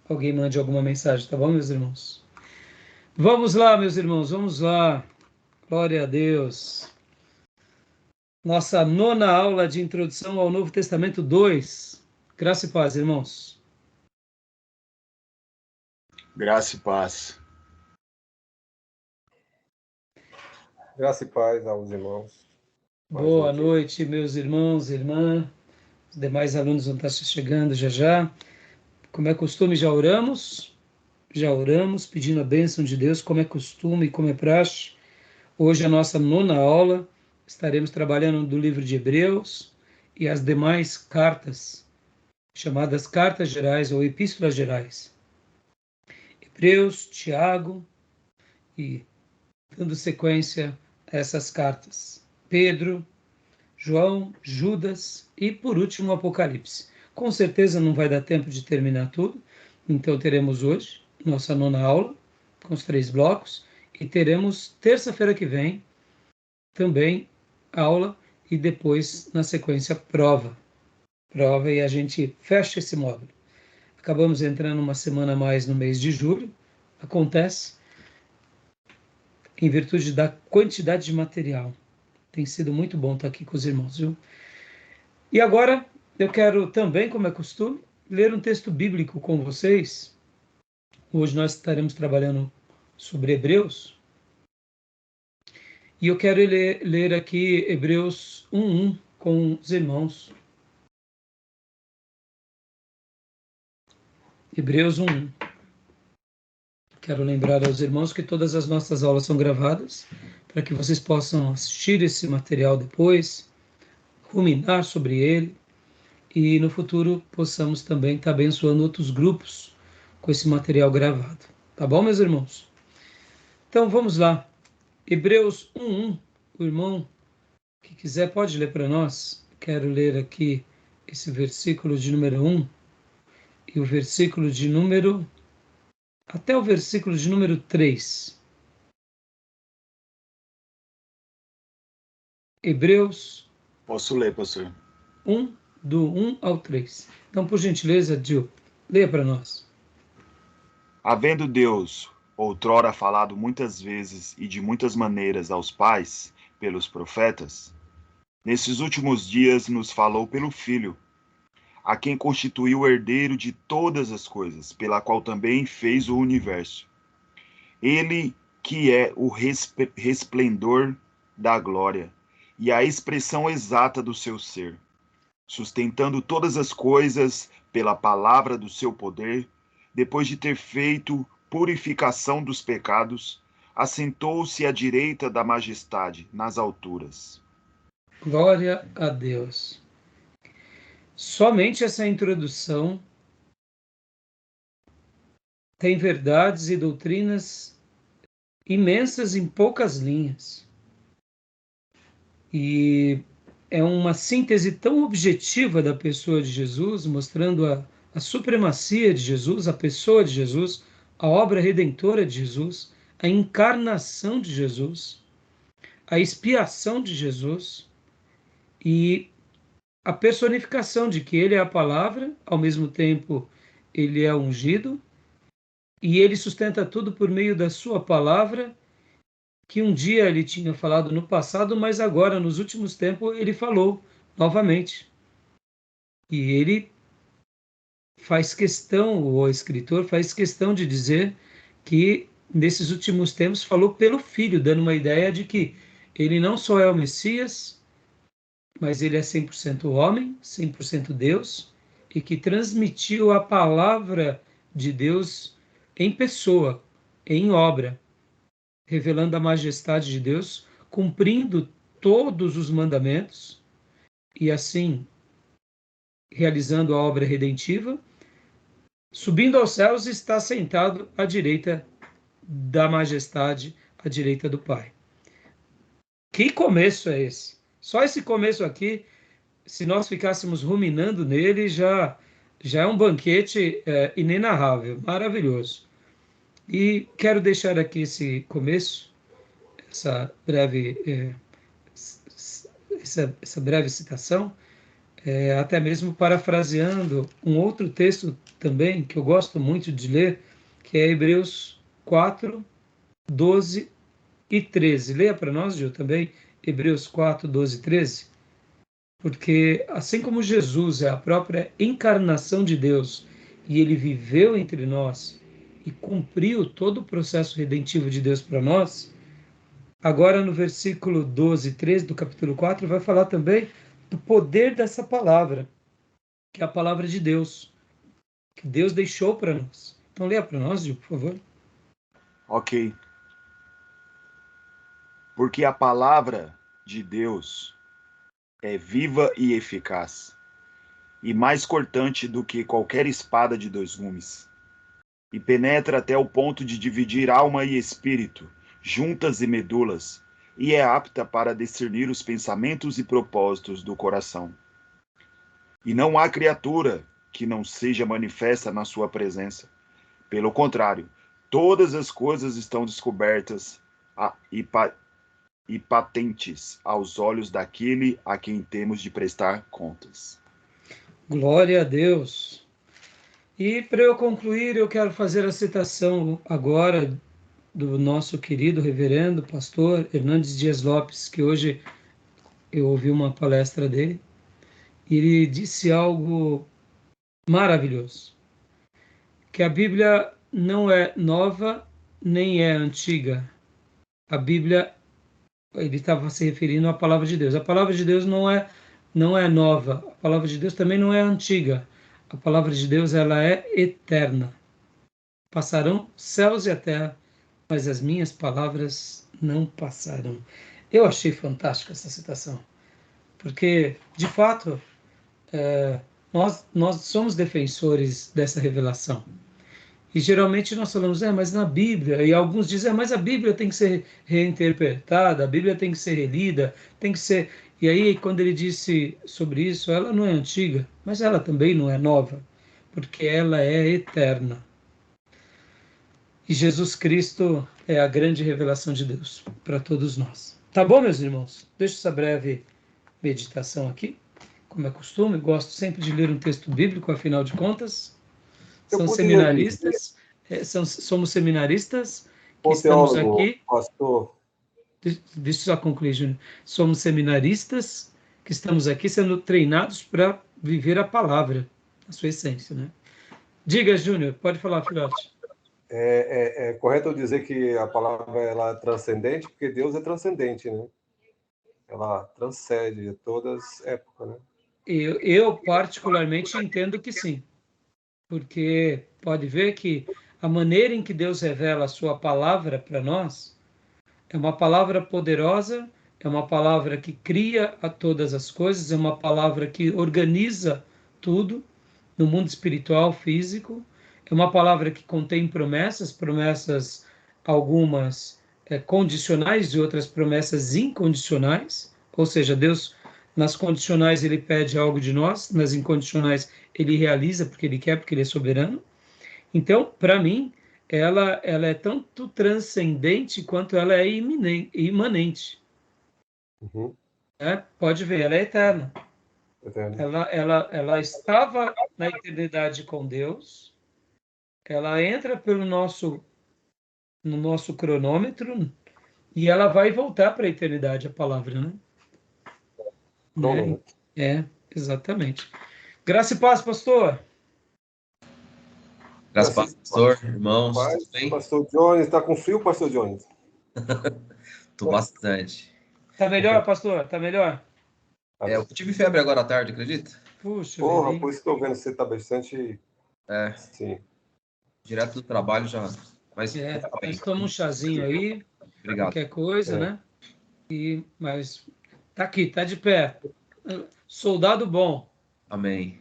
alguém mande alguma mensagem, tá bom, meus irmãos? Vamos lá, meus irmãos, vamos lá. Glória a Deus. Nossa nona aula de introdução ao Novo Testamento 2. Graça e paz, irmãos. Graça e paz. Graça e paz aos irmãos. Boa noite, meus irmãos e irmãs. Os demais alunos vão estar chegando já já. Como é costume, já oramos? Já oramos, pedindo a bênção de Deus, como é costume, como é praxe. Hoje a nossa nona aula, estaremos trabalhando do livro de Hebreus e as demais cartas, chamadas cartas gerais ou epístolas gerais. Hebreus, Tiago e, dando sequência a essas cartas, Pedro, João, Judas e, por último, o Apocalipse. Com certeza não vai dar tempo de terminar tudo, então teremos hoje nossa nona aula, com os 3 blocos, e teremos terça-feira que vem também aula e depois, na sequência, prova. Prova e a gente fecha esse módulo. Acabamos entrando uma semana a mais no mês de julho. Acontece em virtude da quantidade de material. Tem sido muito bom estar aqui com os irmãos, viu? E agora eu quero também, como é costume, ler um texto bíblico com vocês. Hoje nós estaremos trabalhando sobre Hebreus. E eu quero ler aqui Hebreus 1:1 com os irmãos. Hebreus 1:1. Quero lembrar aos irmãos que todas as nossas aulas são gravadas, para que vocês possam assistir esse material depois, ruminar sobre ele, e no futuro possamos também estar abençoando outros grupos com esse material gravado. Tá bom, meus irmãos? Então vamos lá. Hebreus 1:1. O irmão que quiser pode ler para nós. Quero ler aqui esse versículo de número 1 e o versículo de número... até o versículo de número 3. Hebreus... Posso ler, pastor? 1, do 1 ao 3. Então, por gentileza, Gil, leia para nós. Havendo Deus outrora falado muitas vezes e de muitas maneiras aos pais, pelos profetas, nesses últimos dias nos falou pelo Filho, a quem constituiu o herdeiro de todas as coisas, pela qual também fez o universo. Ele que é o resplendor da glória e a expressão exata do seu ser, sustentando todas as coisas pela palavra do seu poder, depois de ter feito purificação dos pecados, assentou-se à direita da majestade nas alturas. Glória a Deus. Somente essa introdução tem verdades e doutrinas imensas em poucas linhas. E é uma síntese tão objetiva da pessoa de Jesus, mostrando a supremacia de Jesus, a pessoa de Jesus, a obra redentora de Jesus, a encarnação de Jesus, a expiação de Jesus e a personificação de que ele é a palavra, ao mesmo tempo ele é ungido, e ele sustenta tudo por meio da sua palavra, que um dia ele tinha falado no passado, mas agora, nos últimos tempos, ele falou novamente. E ele faz questão, o escritor faz questão de dizer que nesses últimos tempos falou pelo Filho, dando uma ideia de que ele não só é o Messias, mas ele é 100% homem, 100% Deus, e que transmitiu a palavra de Deus em pessoa, em obra, revelando a majestade de Deus, cumprindo todos os mandamentos e assim realizando a obra redentiva, subindo aos céus e está sentado à direita da majestade, à direita do Pai. Que começo é esse? Só esse começo aqui, se nós ficássemos ruminando nele, já é um banquete inenarrável, maravilhoso. E quero deixar aqui esse começo, essa breve essa breve citação, até mesmo parafraseando um outro texto também, que eu gosto muito de ler, que é Hebreus 4, 12 e 13. Leia para nós, Gil, também, Hebreus 4, 12 e 13. Porque assim como Jesus é a própria encarnação de Deus e ele viveu entre nós e cumpriu todo o processo redentivo de Deus para nós, agora no versículo 12 e 13 do capítulo 4 vai falar também do poder dessa palavra, que é a palavra de Deus, que Deus deixou para nós. Então leia para nós, Gil, por favor. Ok. Porque a palavra de Deus é viva e eficaz, e mais cortante do que qualquer espada de dois gumes, e penetra até o ponto de dividir alma e espírito, juntas e medulas, e é apta para discernir os pensamentos e propósitos do coração. E não há criatura que não seja manifesta na sua presença. Pelo contrário, todas as coisas estão descobertas e patentes aos olhos daquele a quem temos de prestar contas. Glória a Deus. E para eu concluir, eu quero fazer a citação agora do nosso querido reverendo pastor Hernandes Dias Lopes, que hoje eu ouvi uma palestra dele, e ele disse algo maravilhoso, que a Bíblia não é nova nem é antiga. A Bíblia, ele estava se referindo à palavra de Deus. A palavra de Deus não é nova. A palavra de Deus também não é antiga. A palavra de Deus, ela é eterna. Passarão céus e a terra, mas as minhas palavras não passarão. Eu achei fantástica essa citação, porque, de fato, nós somos defensores dessa revelação. E geralmente nós falamos, mas na Bíblia, e alguns dizem, mas a Bíblia tem que ser reinterpretada, a Bíblia tem que ser relida, tem que ser. E aí, quando ele disse sobre isso, ela não é antiga, mas ela também não é nova, porque ela é eterna. E Jesus Cristo é a grande revelação de Deus para todos nós. Tá bom, meus irmãos? Deixo essa breve meditação aqui. Como é costume, gosto sempre de ler um texto bíblico, afinal de contas. São seminaristas, somos seminaristas que O estamos teólogo, aqui. pastor, Deixa eu só concluir, Júnior. Somos seminaristas que estamos aqui sendo treinados para viver a palavra, a sua essência, né? Diga, Júnior, pode falar, filhote. é correto eu dizer que a palavra ela é transcendente, porque Deus é transcendente, né? Ela transcende todas as épocas, né? Eu particularmente entendo que sim, porque pode ver que a maneira em que Deus revela a sua palavra para nós é uma palavra poderosa, é uma palavra que cria a todas as coisas, é uma palavra que organiza tudo no mundo espiritual, físico, é uma palavra que contém promessas, promessas algumas condicionais e outras promessas incondicionais, ou seja, Deus nas condicionais ele pede algo de nós, nas incondicionais ele realiza porque ele quer, porque ele é soberano. Então, para mim, ela é tanto transcendente quanto ela é imanente. Uhum. Pode ver, ela é eterna. Eterno. Ela estava na eternidade com Deus, ela entra no nosso cronômetro e ela vai voltar para a eternidade, a palavra, né? Crono, Né? né? Exatamente. Graça e paz, pastor. Graças ao pastor, irmãos, tudo bem? Pastor Jones, está com frio, pastor Jones? Tô bastante. Tá melhor, pastor? Tá melhor? Eu tive febre agora à tarde, acredita? Puxa Porra, vida, por isso que eu vendo que você está bastante. Sim. Direto do trabalho já. Mas mas toma um chazinho aí, obrigado. qualquer coisa, né? Mas tá aqui, tá de pé. Soldado bom. Amém.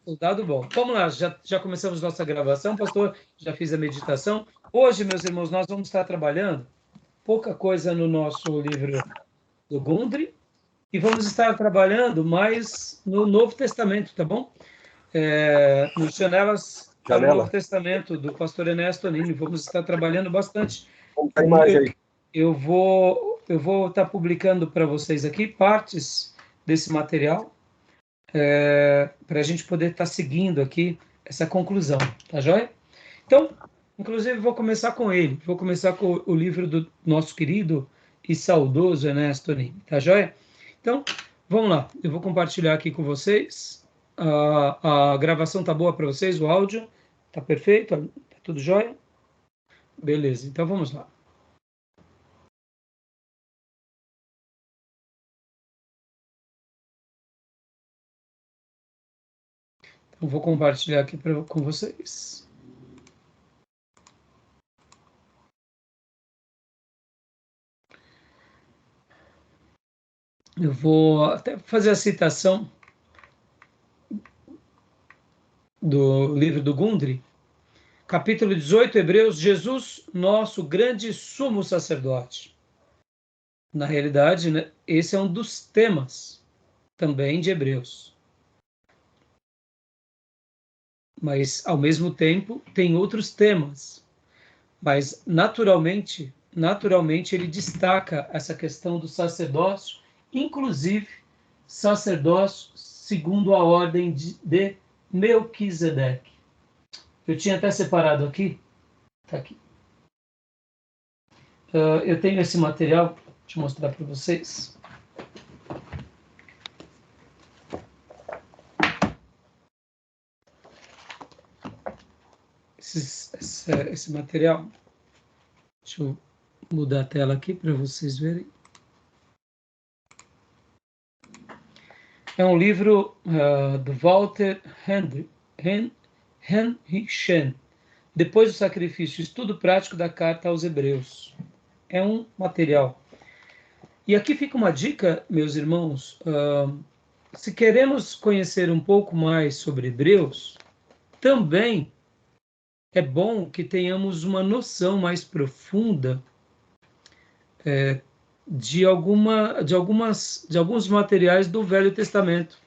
Soldado bom. Vamos lá, já começamos nossa gravação, pastor, já fiz a meditação. Hoje, meus irmãos, nós vamos estar trabalhando pouca coisa no nosso livro do Gundry e vamos estar trabalhando mais no Novo Testamento, tá bom? Nos Janelas para o Novo Testamento, do pastor Ernesto Anini. Vamos estar trabalhando bastante. Como tá a imagem aí? Eu vou estar publicando para vocês aqui partes desse material, para a gente poder estar seguindo aqui essa conclusão, tá joia? Então, inclusive, vou começar com ele. Vou começar com o livro do nosso querido e saudoso Ernesto Nime, tá joia? Então, vamos lá. Eu vou compartilhar aqui com vocês. A gravação tá boa para vocês? O áudio tá perfeito? Tá tudo jóia? Beleza, então vamos lá. Então, vou compartilhar aqui com vocês. Eu vou até fazer a citação do livro do Gundry, capítulo 18, Hebreus, Jesus, nosso grande sumo sacerdote. Na realidade, né, esse é um dos temas também de Hebreus. Mas, ao mesmo tempo, tem outros temas. Mas, naturalmente, ele destaca essa questão do sacerdócio, inclusive sacerdócio segundo a ordem de Melquisedeque. Eu tinha até separado aqui. Está aqui. Eu tenho esse material, deixa eu mostrar para vocês. Esse material, deixa eu mudar a tela aqui para vocês verem. É um livro do Walter Henrichen, Depois do Sacrifício, Estudo Prático da Carta aos Hebreus. É um material. E aqui fica uma dica, meus irmãos, se queremos conhecer um pouco mais sobre Hebreus, também é bom que tenhamos uma noção mais profunda de alguns materiais do Velho Testamento.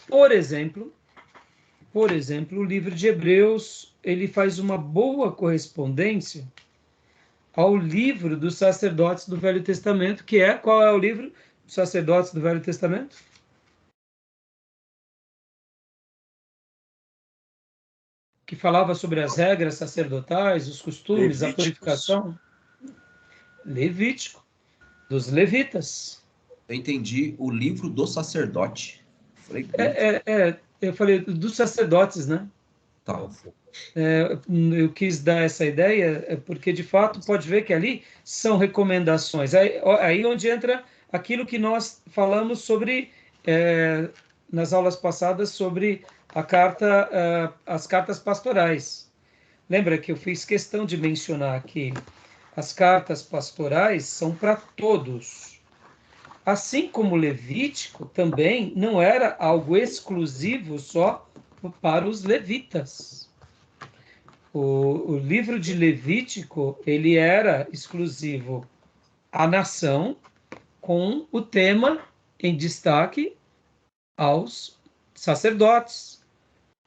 Por exemplo, o livro de Hebreus, ele faz uma boa correspondência ao livro dos sacerdotes do Velho Testamento, que é, qual é o livro dos sacerdotes do Velho Testamento? Que falava sobre as regras sacerdotais, os costumes, a purificação. Levítico, dos levitas. Eu entendi o livro do sacerdote. Falei, eu falei dos sacerdotes, né? tá. Eu quis dar essa ideia, porque de fato pode ver que ali são recomendações. Aí onde entra aquilo que nós falamos sobre, nas aulas passadas, sobre as cartas pastorais. Lembra que eu fiz questão de mencionar que as cartas pastorais são para todos. Assim como Levítico também não era algo exclusivo só para os levitas. O livro de Levítico, ele era exclusivo à nação, com o tema em destaque aos sacerdotes,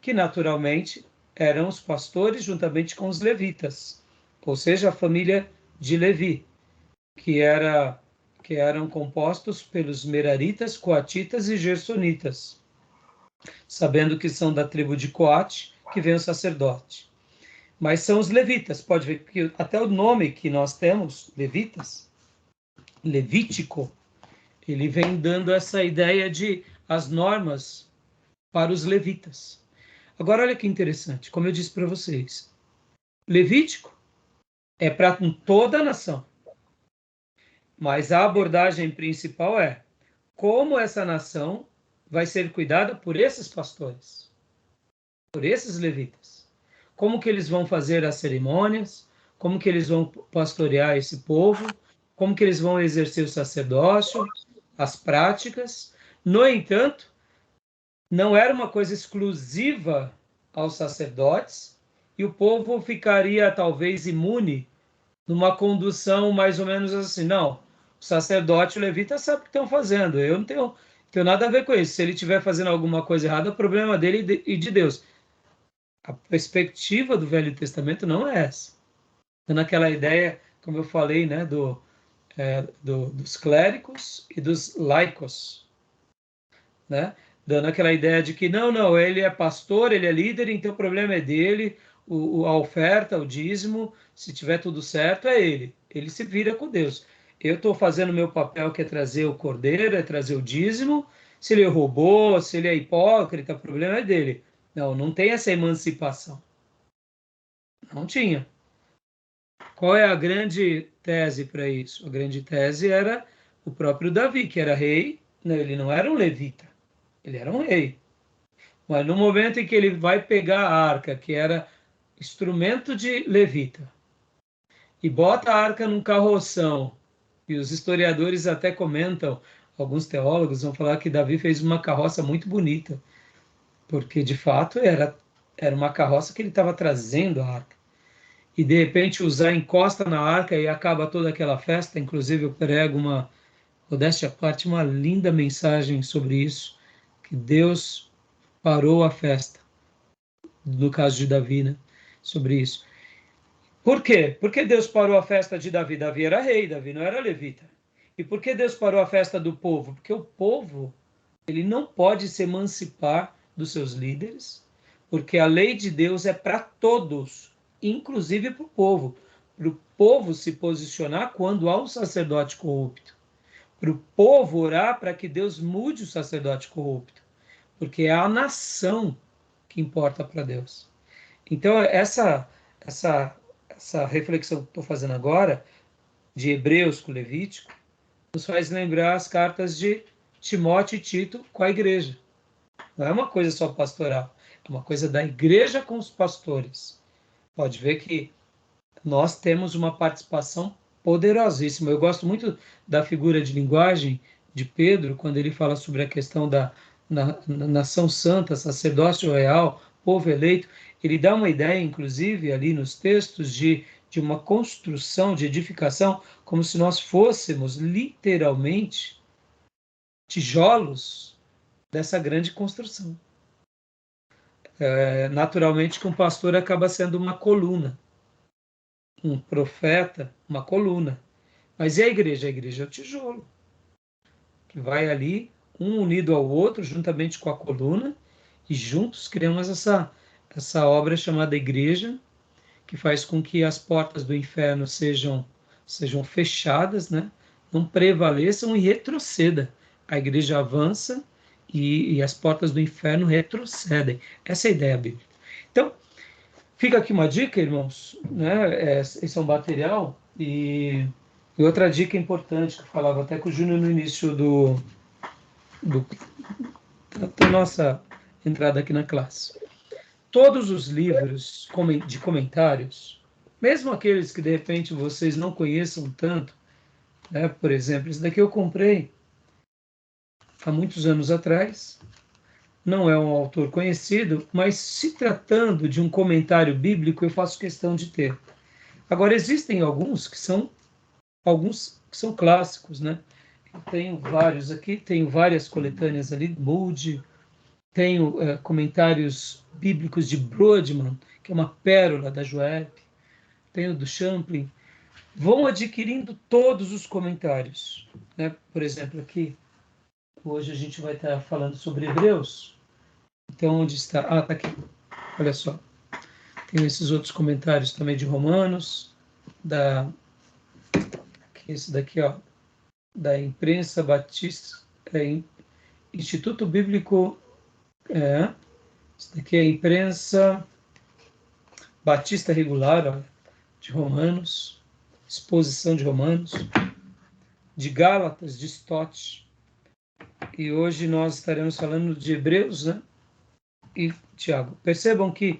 que naturalmente eram os pastores juntamente com os levitas, ou seja, a família de Levi, que eram compostos pelos meraritas, coatitas e gersonitas, sabendo que são da tribo de Coate, que vem o sacerdote. Mas são os levitas, pode ver que até o nome que nós temos, levitas, Levítico, ele vem dando essa ideia de as normas para os levitas. Agora, olha que interessante, como eu disse para vocês, Levítico é para toda a nação, mas a abordagem principal é como essa nação vai ser cuidada por esses pastores, por esses levitas. Como que eles vão fazer as cerimônias, como que eles vão pastorear esse povo, como que eles vão exercer o sacerdócio, as práticas. No entanto, não era uma coisa exclusiva aos sacerdotes, e o povo ficaria talvez imune numa condução mais ou menos assim, não, o sacerdote, o levita sabe o que estão fazendo, eu não tenho nada a ver com isso, se ele estiver fazendo alguma coisa errada, é o problema dele e de Deus. A perspectiva do Velho Testamento não é essa. Naquela ideia, como eu falei, né, dos clérigos e dos laicos, né? dando aquela ideia de que não, ele é pastor, ele é líder, então o problema é dele, a oferta, o dízimo, se tiver tudo certo, é ele se vira com Deus. Eu estou fazendo o meu papel, que é trazer o cordeiro, é trazer o dízimo. Se ele roubou, se ele é hipócrita, o problema é dele. Não tem essa emancipação. Não tinha. Qual é a grande tese para isso? A grande tese era o próprio Davi, que era rei. Não, ele não era um levita, ele era um rei. Mas no momento em que ele vai pegar a arca, que era instrumento de levita, e bota a arca num carroção, e os historiadores até comentam, alguns teólogos vão falar que Davi fez uma carroça muito bonita, porque de fato era uma carroça que ele estava trazendo a arca. E de repente usar encosta na arca e acaba toda aquela festa. Inclusive eu prego modéstia à parte, uma linda mensagem sobre isso, que Deus parou a festa, no caso de Davi, né? Sobre isso. Por quê? Por que Deus parou a festa de Davi? Davi era rei, Davi não era levita. E por que Deus parou a festa do povo? Porque o povo, ele não pode se emancipar dos seus líderes, porque a lei de Deus é para todos, inclusive para o povo se posicionar quando há um sacerdote corrupto, para o povo orar para que Deus mude o sacerdote corrupto, porque é a nação que importa para Deus. Então, essa reflexão que estou fazendo agora, de Hebreus com Levítico, nos faz lembrar as cartas de Timóteo e Tito com a igreja. Não é uma coisa só pastoral, é uma coisa da igreja com os pastores. Pode ver que nós temos uma participação poderosíssima. Eu gosto muito da figura de linguagem de Pedro, quando ele fala sobre a questão da nação santa, sacerdócio real, povo eleito. Ele dá uma ideia, inclusive, ali nos textos, de uma construção, de edificação, como se nós fôssemos literalmente tijolos dessa grande construção. Naturalmente que um pastor acaba sendo uma coluna, um profeta, uma coluna. Mas e a igreja? A igreja é o tijolo, que vai ali, um unido ao outro, juntamente com a coluna, e juntos criamos essa obra chamada igreja, que faz com que as portas do inferno sejam fechadas, né? Não prevaleçam e retroceda. A igreja avança e as portas do inferno retrocedem. Essa é a ideia bíblica. Então, fica aqui uma dica, irmãos, né? Esse é um material e outra dica importante que eu falava até com o Júnior no início da nossa entrada aqui na classe. Todos os livros de comentários, mesmo aqueles que de repente vocês não conheçam tanto, né? Por exemplo, esse daqui eu comprei há muitos anos atrás, não é um autor conhecido, mas se tratando de um comentário bíblico, eu faço questão de ter. Agora, existem alguns que são clássicos, né? Eu tenho vários aqui, tenho várias coletâneas ali, Moody, tenho comentários bíblicos de Brodmann, que é uma pérola da Joeb, tenho do Champlin. Vão adquirindo todos os comentários, né? Por exemplo, aqui, hoje a gente vai estar falando sobre Hebreus. Então, onde está? Ah, está aqui. Olha só. Tem esses outros comentários também de Romanos, esse daqui, ó, da Imprensa Batista, Instituto Bíblico, esse daqui é a Imprensa Batista Regular, ó, de Romanos, exposição de Romanos, de Gálatas, de Stott. E hoje nós estaremos falando de Hebreus, né? E Tiago. Percebam que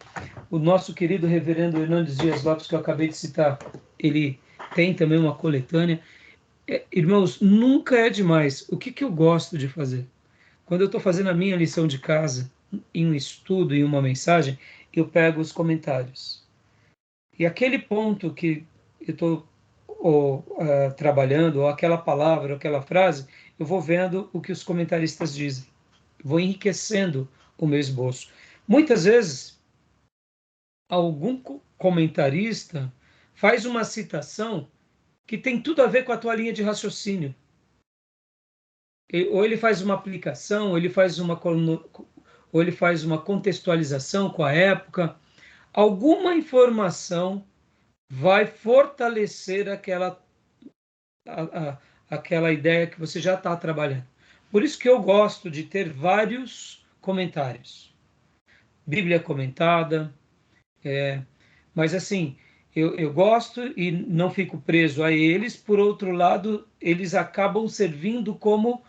o nosso querido reverendo Hernandes Dias Lopes, que eu acabei de citar, ele tem também uma coletânea. Irmãos, nunca é demais. O que eu gosto de fazer? Quando eu estou fazendo a minha lição de casa, em um estudo, em uma mensagem, eu pego os comentários. E aquele ponto que eu estou trabalhando, ou aquela palavra, ou aquela frase, eu vou vendo o que os comentaristas dizem. Vou enriquecendo o meu esboço. Muitas vezes, algum comentarista faz uma citação que tem tudo a ver com a tua linha de raciocínio. ou ele faz uma aplicação, ou ele faz uma contextualização com a época. Alguma informação vai fortalecer aquela ideia que você já está trabalhando. Por isso que eu gosto de ter vários comentários. Bíblia comentada, mas assim, eu gosto e não fico preso a eles. Por outro lado, eles acabam servindo como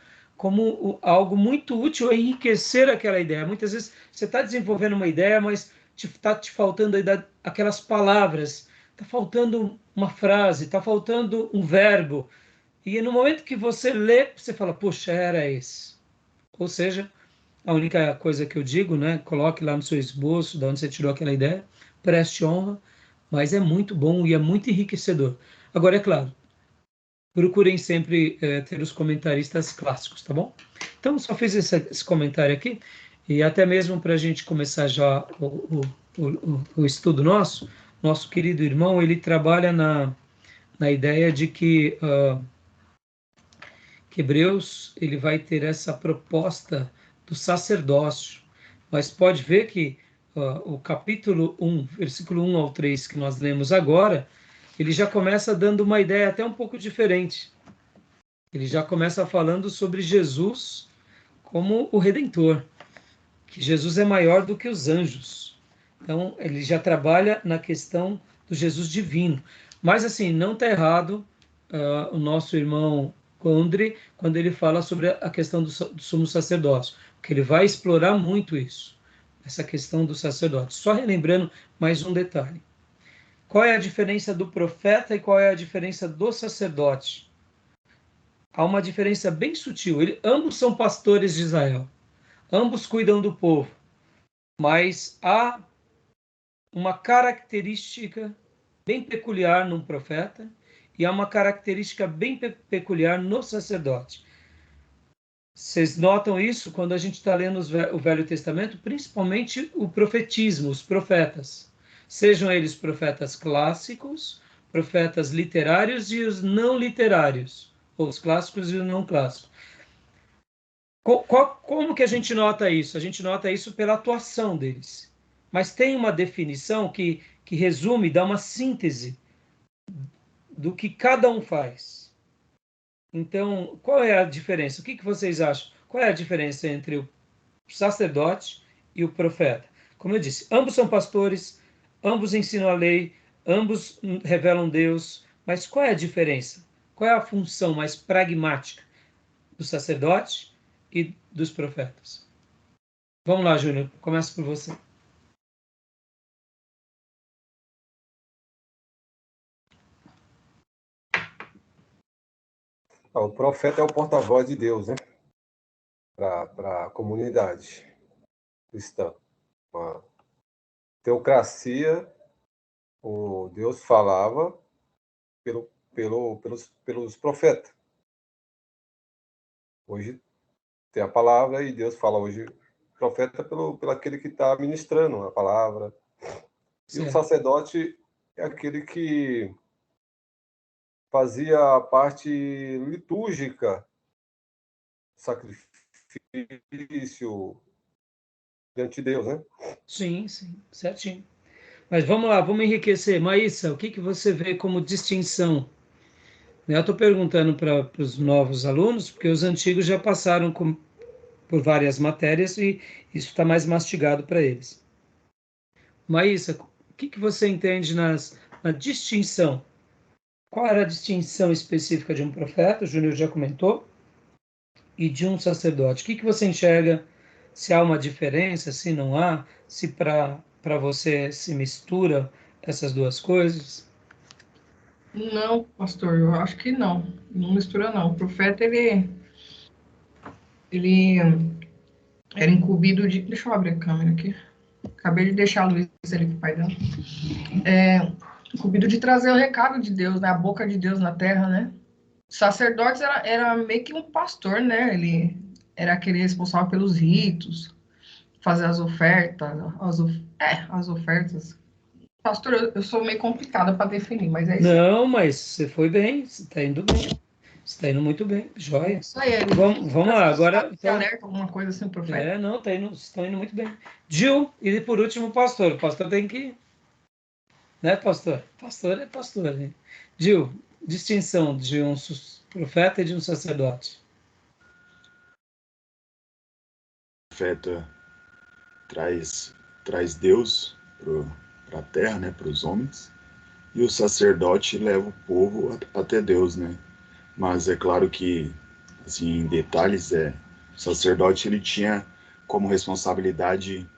algo muito útil a enriquecer aquela ideia. Muitas vezes você está desenvolvendo uma ideia, mas está te faltando aquelas palavras, está faltando uma frase, está faltando um verbo. E no momento que você lê, você fala, puxa, era esse. Ou seja, a única coisa que eu digo, né, coloque lá no seu esboço, de onde você tirou aquela ideia, preste honra, mas é muito bom e é muito enriquecedor. Agora, é claro, procurem sempre ter os comentaristas clássicos, tá bom? Então, só fiz esse comentário aqui, e até mesmo para a gente começar já o estudo nosso querido irmão, ele trabalha na ideia de que Hebreus ele vai ter essa proposta do sacerdócio, mas pode ver que o capítulo 1, versículo 1 ao 3 que nós lemos agora, ele já começa dando uma ideia até um pouco diferente. Ele já começa falando sobre Jesus como o Redentor, que Jesus é maior do que os anjos. Então, ele já trabalha na questão do Jesus divino. Mas, assim, não está errado o nosso irmão Condre quando ele fala sobre a questão do sumo sacerdócio, porque ele vai explorar muito isso, essa questão do sacerdote. Só relembrando mais um detalhe. Qual é a diferença do profeta e qual é a diferença do sacerdote? Há uma diferença bem sutil. Ambos são pastores de Israel. Ambos cuidam do povo. Mas há uma característica bem peculiar num profeta e há uma característica bem peculiar no sacerdote. Vocês notam isso quando a gente está lendo o Velho Testamento, principalmente o profetismo, os profetas. Sejam eles profetas clássicos, profetas literários e os não literários, ou os clássicos e os não clássicos. Como que a gente nota isso? A gente nota isso pela atuação deles. Mas tem uma definição que resume, dá uma síntese do que cada um faz. Então, qual é a diferença? O que vocês acham? Qual é a diferença entre o sacerdote e o profeta? Como eu disse, ambos são pastores, ambos ensinam a lei, ambos revelam Deus, mas qual é a diferença? Qual é a função mais pragmática do sacerdote e dos profetas? Vamos lá, Júnior, começa por você. O profeta é o porta-voz de Deus, né? Para a comunidade cristã. Uma teocracia, o Deus falava pelos profetas. Hoje tem a palavra e Deus fala hoje profeta pelo aquele que está ministrando a palavra. Certo. E o sacerdote é aquele que fazia a parte litúrgica, sacrifício diante de Deus, né? Sim, certinho. Mas vamos lá, vamos enriquecer. Maísa, o que você vê como distinção? Eu estou perguntando para os novos alunos, porque os antigos já passaram por várias matérias e isso está mais mastigado para eles. Maísa, o que você entende na distinção? Qual era a distinção específica de um profeta? O Júnior já comentou. E de um sacerdote. O que você enxerga? Se há uma diferença, se não há, se para você se mistura essas duas coisas? Não, pastor, eu acho que não. Não mistura, não. O profeta, ele era incumbido de... Deixa eu abrir a câmera aqui. Acabei de deixar a Luísa ali com o pai dela. Incumbido de trazer o recado de Deus, né? A boca de Deus na terra, né? O sacerdote era meio que um pastor, né? Ele era aquele responsável pelos ritos, fazer as ofertas, as ofertas. Pastor, eu sou meio complicada para definir, mas é isso. Não, mas você foi bem, você está indo bem. Está indo muito bem, joia. Isso aí. Vamos lá, agora... Você alerta alguma coisa assim, profeta? Não, estão indo muito bem. Gil, e por último o pastor. O pastor tem que... Né, pastor? Pastor é pastor, né? Gil, distinção de um profeta e de um sacerdote. O profeta traz Deus para a terra, né, para os homens, e o sacerdote leva o povo até Deus, né? Mas é claro que, assim, em detalhes, o sacerdote ele tinha como responsabilidade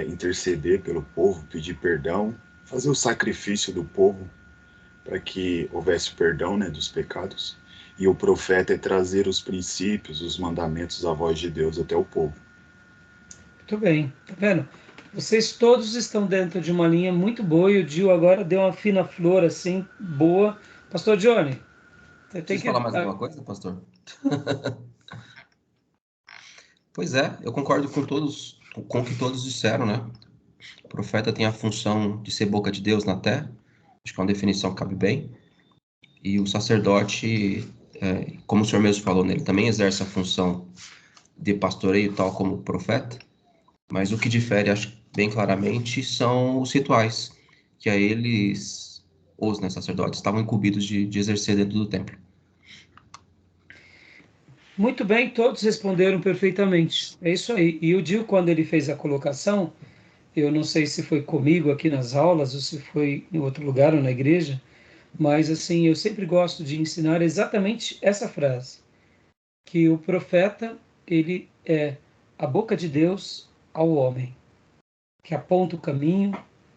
interceder pelo povo, pedir perdão, fazer o sacrifício do povo para que houvesse perdão, né, dos pecados. E o profeta é trazer os princípios, os mandamentos, a voz de Deus até o povo. Muito bem, tá vendo? Vocês todos estão dentro de uma linha muito boa e o Gil agora deu uma fina flor assim, boa. Pastor Johnny, você tem Preciso que... falar mais alguma coisa, pastor? Pois é, eu concordo com o que todos disseram, né? O profeta tem a função de ser boca de Deus na terra, acho que é uma definição que cabe bem. E o sacerdote, como o senhor mesmo falou, né, ele também exerce a função de pastoreio, tal como o profeta, mas o que difere, acho bem claramente, são os rituais, que a eles, os sacerdotes, estavam incumbidos de exercer dentro do templo. Muito bem, todos responderam perfeitamente. É isso aí. E o Gil, quando ele fez a colocação, eu não sei se foi comigo aqui nas aulas ou se foi em outro lugar ou na igreja, mas assim, eu sempre gosto de ensinar exatamente essa frase, que o profeta, ele é a boca de Deus ao homem, que aponta o caminho,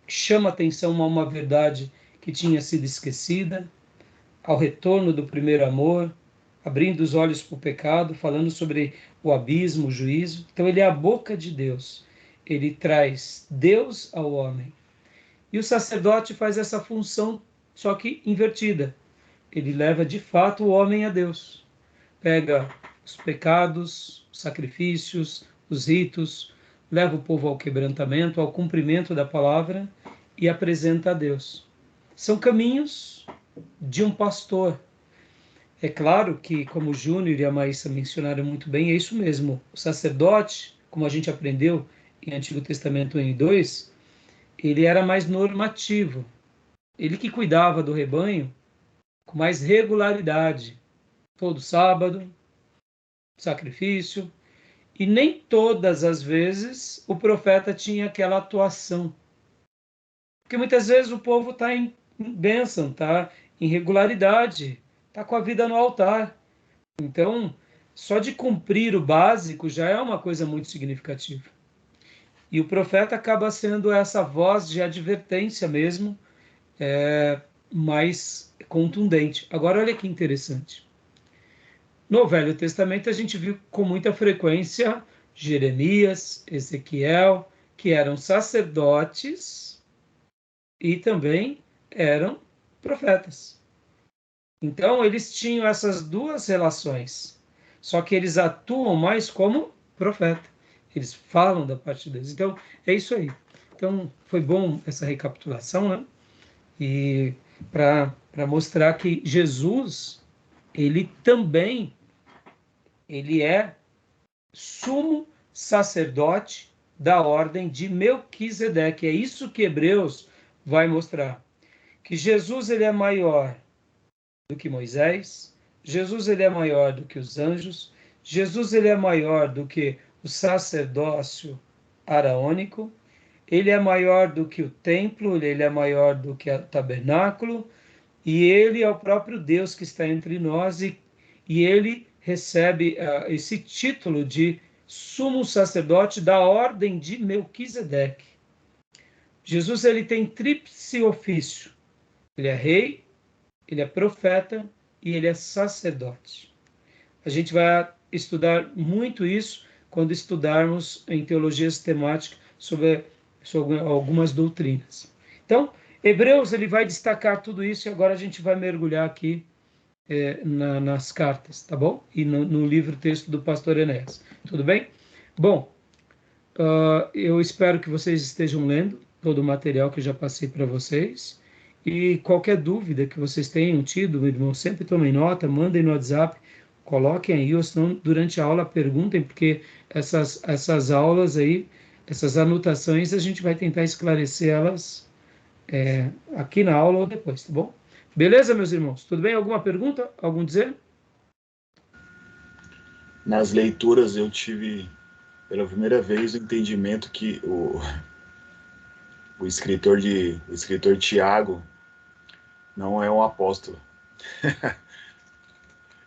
que chama atenção a uma verdade que tinha sido esquecida, ao retorno do primeiro amor, abrindo os olhos para o pecado, falando sobre o abismo, o juízo. Então ele é a boca de Deus. Ele traz Deus ao homem. E o sacerdote faz essa função, só que invertida. Ele leva de fato o homem a Deus. Pega os pecados, os sacrifícios, os ritos, leva o povo ao quebrantamento, ao cumprimento da palavra e apresenta a Deus. São caminhos de um pastor. É claro que, como o Júnior e a Maísa mencionaram muito bem, é isso mesmo. O sacerdote, como a gente aprendeu em Antigo Testamento 1 e 2, ele era mais normativo. Ele que cuidava do rebanho com mais regularidade. Todo sábado, sacrifício. E nem todas as vezes o profeta tinha aquela atuação. Porque muitas vezes o povo está em bênção, está em regularidade, está com a vida no altar. Então, só de cumprir o básico já é uma coisa muito significativa. E o profeta acaba sendo essa voz de advertência mesmo, mais contundente. Agora, olha que interessante. No Velho Testamento, a gente viu com muita frequência Jeremias, Ezequiel, que eram sacerdotes e também eram profetas. Então, eles tinham essas duas relações, só que eles atuam mais como profeta. Eles falam da parte deles. Então, é isso aí. Então, foi bom essa recapitulação, né? E para mostrar que Jesus, ele também, ele é sumo sacerdote da ordem de Melquisedeque. É isso que Hebreus vai mostrar. Que Jesus, ele é maior do que Moisés, Jesus ele é maior do que os anjos, Jesus ele é maior do que o sacerdócio araônico, ele é maior do que o templo, ele é maior do que o tabernáculo, e ele é o próprio Deus que está entre nós, e ele recebe esse título de sumo sacerdote da ordem de Melquisedeque. Jesus ele tem tríplice ofício, ele é rei, ele é profeta e ele é sacerdote. A gente vai estudar muito isso quando estudarmos em teologia sistemática sobre algumas doutrinas. Então, Hebreus ele vai destacar tudo isso e agora a gente vai mergulhar aqui nas cartas, tá bom? E no livro texto do pastor Enéas. Tudo bem? Bom, eu espero que vocês estejam lendo todo o material que eu já passei para vocês E qualquer dúvida que vocês tenham tido, meu irmão, sempre tomem nota, mandem no WhatsApp, coloquem aí, ou senão durante a aula perguntem, porque essas aulas aí, essas anotações, a gente vai tentar esclarecer elas aqui na aula ou depois, tá bom? Beleza, meus irmãos? Tudo bem? Alguma pergunta? Algum dizer? Nas leituras eu tive, pela primeira vez, o entendimento que o escritor Tiago não é um apóstolo.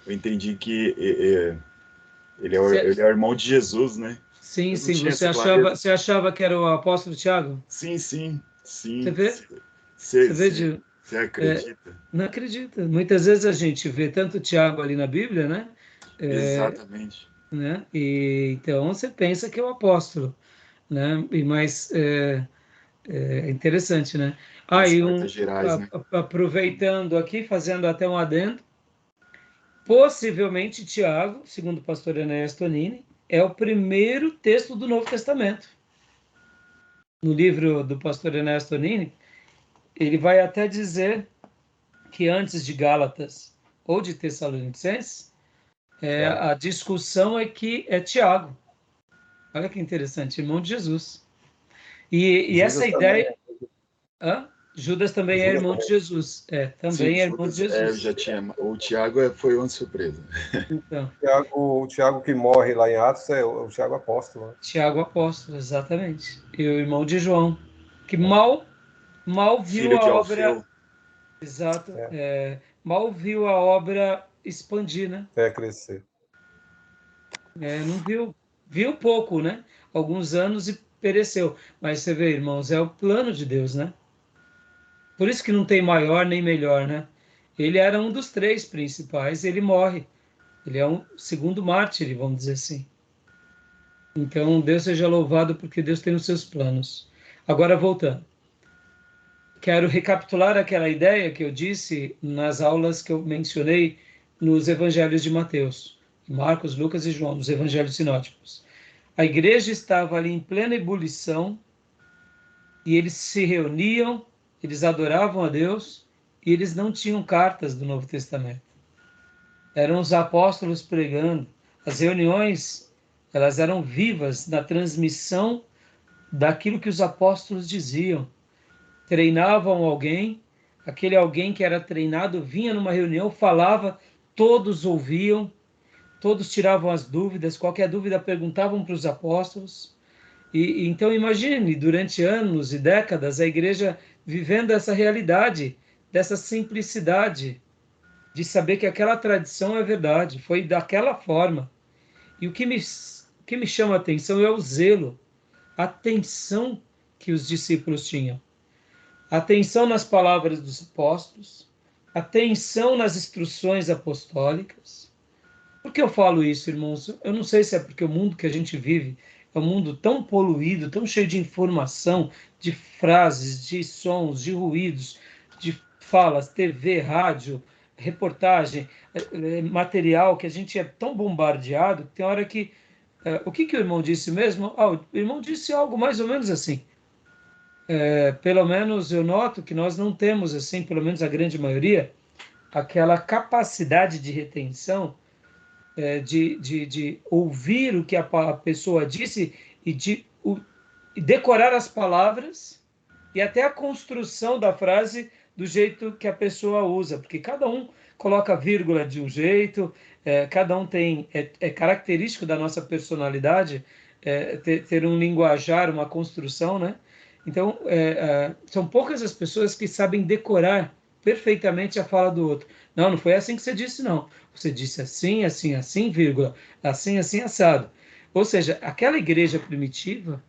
Eu entendi que ele é o irmão de Jesus, né? Sim, Eu não sim. tinha essa clareza. Você achava que era o apóstolo Tiago? Sim, sim, Você sim. vê? Você vê Você acredita? não acredita. Muitas vezes a gente vê tanto Tiago ali na Bíblia, né? Exatamente. Né? E então você pensa que é o apóstolo, né? Mas é interessante, né? Nas Aí cartas gerais, né? aproveitando aqui, fazendo até um adendo, possivelmente Tiago, segundo o pastor Enéas Tonini, é o primeiro texto do Novo Testamento. No livro do pastor Enéas Tonini, ele vai até dizer que antes de Gálatas ou de Tessalonicenses, a discussão é que é Tiago. Olha que interessante, irmão de Jesus. E essa Judas também. ideia. Hã? Judas também é Judas irmão de também. Jesus. Sim, Também é irmão de Judas, eu Jesus. já tinha. O Tiago foi uma surpresa. Então, O Tiago que morre lá em Atos é o Tiago apóstolo. Né? Tiago apóstolo, exatamente. E o irmão de João, que mal viu Filho a de obra. Alfeu. Exato. Mal viu a obra expandir, né? Até crescer. Não viu. Viu pouco, né? Alguns anos e pereceu. Mas você vê, irmãos, é o plano de Deus, né? Por isso que não tem maior nem melhor, né? Ele era um dos três principais, ele morre. Ele é um segundo mártir, vamos dizer assim. Então, Deus seja louvado porque Deus tem os seus planos. Agora, voltando. Quero recapitular aquela ideia que eu disse nas aulas que eu mencionei nos evangelhos de Mateus, Marcos, Lucas e João, nos evangelhos sinóticos. A igreja estava ali em plena ebulição e eles se reuniam, eles adoravam a Deus e eles não tinham cartas do Novo Testamento. Eram os apóstolos pregando. As reuniões, elas eram vivas na transmissão daquilo que os apóstolos diziam. Treinavam alguém, aquele alguém que era treinado vinha numa reunião, falava, todos ouviam, todos tiravam as dúvidas, qualquer dúvida perguntavam para os apóstolos. E então imagine, durante anos e décadas, a igreja vivendo essa realidade, dessa simplicidade, de saber que aquela tradição é verdade, foi daquela forma. E o que me chama a atenção é o zelo, a atenção que os discípulos tinham. Atenção nas palavras dos apóstolos, atenção nas instruções apostólicas. Por que eu falo isso, irmãos? Eu não sei se é porque o mundo que a gente vive é um mundo tão poluído, tão cheio de informação, de frases, de sons, de ruídos, de falas, TV, rádio, reportagem, material, que a gente é tão bombardeado, que tem hora que... o que o irmão disse mesmo? O irmão disse algo mais ou menos assim. Pelo menos eu noto que nós não temos, assim, pelo menos a grande maioria, aquela capacidade de retenção, de ouvir o que a pessoa disse e decorar as palavras e até a construção da frase do jeito que a pessoa usa, porque cada um coloca vírgula de um jeito, cada um tem, é característico da nossa personalidade, ter um linguajar, uma construção, né? Então, são poucas as pessoas que sabem decorar perfeitamente a fala do outro. Não, não foi assim que você disse, não. Você disse assim, assim, assim, vírgula, assim, assim, assado. Ou seja, aquela igreja primitiva,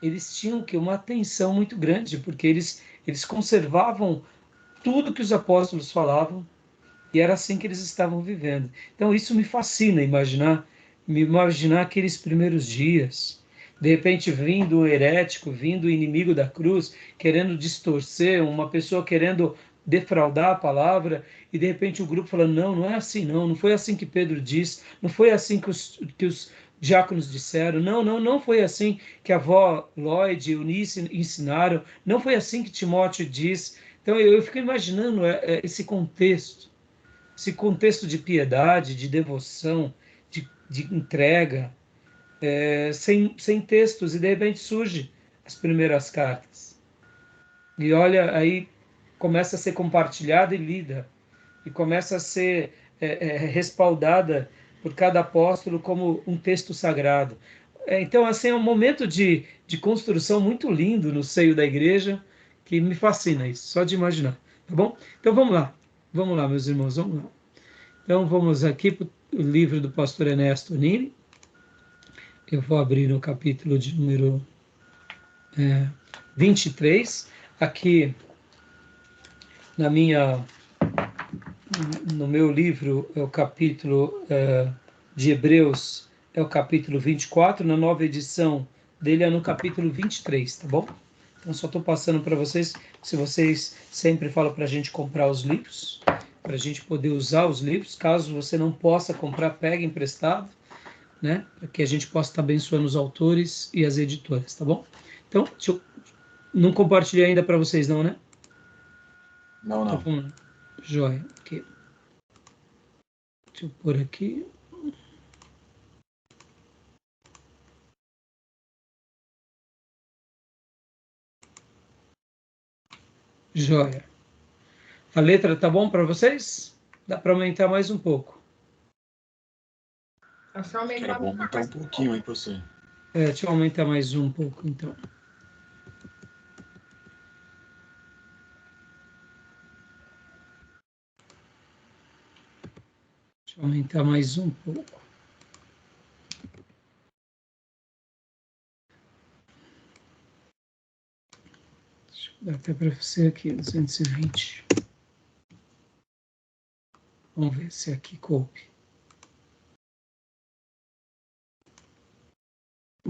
eles tinham que uma atenção muito grande, porque eles conservavam tudo que os apóstolos falavam e era assim que eles estavam vivendo. Então, isso me imaginar aqueles primeiros dias, de repente vindo um herético, vindo o inimigo da cruz, querendo distorcer, uma pessoa querendo defraudar a palavra, e de repente o grupo falando, não, não é assim não, não foi assim que Pedro disse, não foi assim que os diáconos disseram, não, não, não foi assim que a avó Lloyd e Eunice ensinaram, não foi assim que Timóteo diz, Então eu fico imaginando esse contexto de piedade, de devoção, de entrega, sem textos, e de repente surge as primeiras cartas. E olha, aí começa a ser compartilhada e lida, e começa a ser respaldada por cada apóstolo como um texto sagrado. Então, assim, é um momento de construção muito lindo no seio da igreja, que me fascina isso, só de imaginar, tá bom? Então, vamos lá, meus irmãos, vamos lá. Então, vamos aqui para o livro do pastor Ernesto Nini. Eu vou abrir no capítulo de número 23, aqui no meu livro é o capítulo de Hebreus, é o capítulo 24, na nova edição dele é no capítulo 23, tá bom? Então só estou passando para vocês, se vocês sempre falam para a gente comprar os livros, para a gente poder usar os livros, caso você não possa comprar, pegue emprestado, né? Para que a gente possa estar abençoando os autores e as editoras, tá bom? Então, não compartilhei ainda para vocês não, né? Não, não. Então, vamos lá. Joia. Aqui. Deixa eu pôr aqui. Joia. A letra tá bom para vocês? Dá para aumentar mais um pouco. É só aumentar Era bom aumentar um pouquinho aí para você. Deixa eu aumentar mais um pouco, então. Deixa eu aumentar mais um pouco. Deixa eu dar até para você aqui, 220. Vamos ver se aqui coube.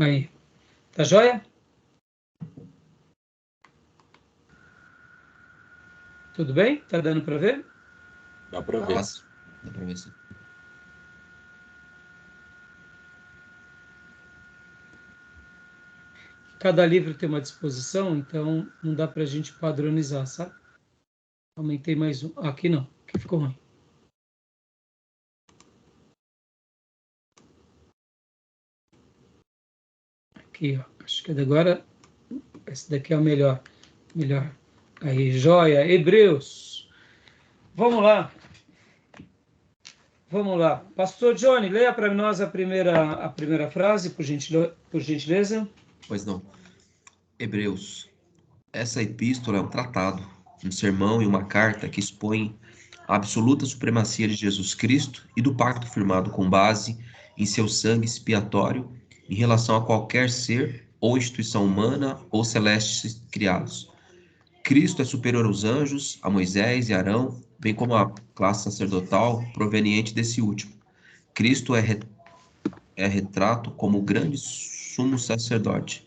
Aí. Tá joia? Tudo bem? Tá dando para ver? Dá para ver. Dá pra ver sim. Cada livro tem uma disposição, então não dá para a gente padronizar, sabe? Aumentei mais um. Aqui não, aqui ficou ruim. Aqui, ó. Acho que agora esse daqui é o melhor. Melhor. Aí, joia. Hebreus. Vamos lá. Vamos lá. Pastor Johnny, leia para nós a primeira frase, por gentileza. Pois não. Hebreus. Essa epístola é um tratado, um sermão e uma carta que expõe a absoluta supremacia de Jesus Cristo e do pacto firmado com base em seu sangue expiatório em relação a qualquer ser ou instituição humana ou celestes criados. Cristo é superior aos anjos, a Moisés e Arão, bem como a classe sacerdotal proveniente desse último. Cristo é retrato como grande sumo sacerdote,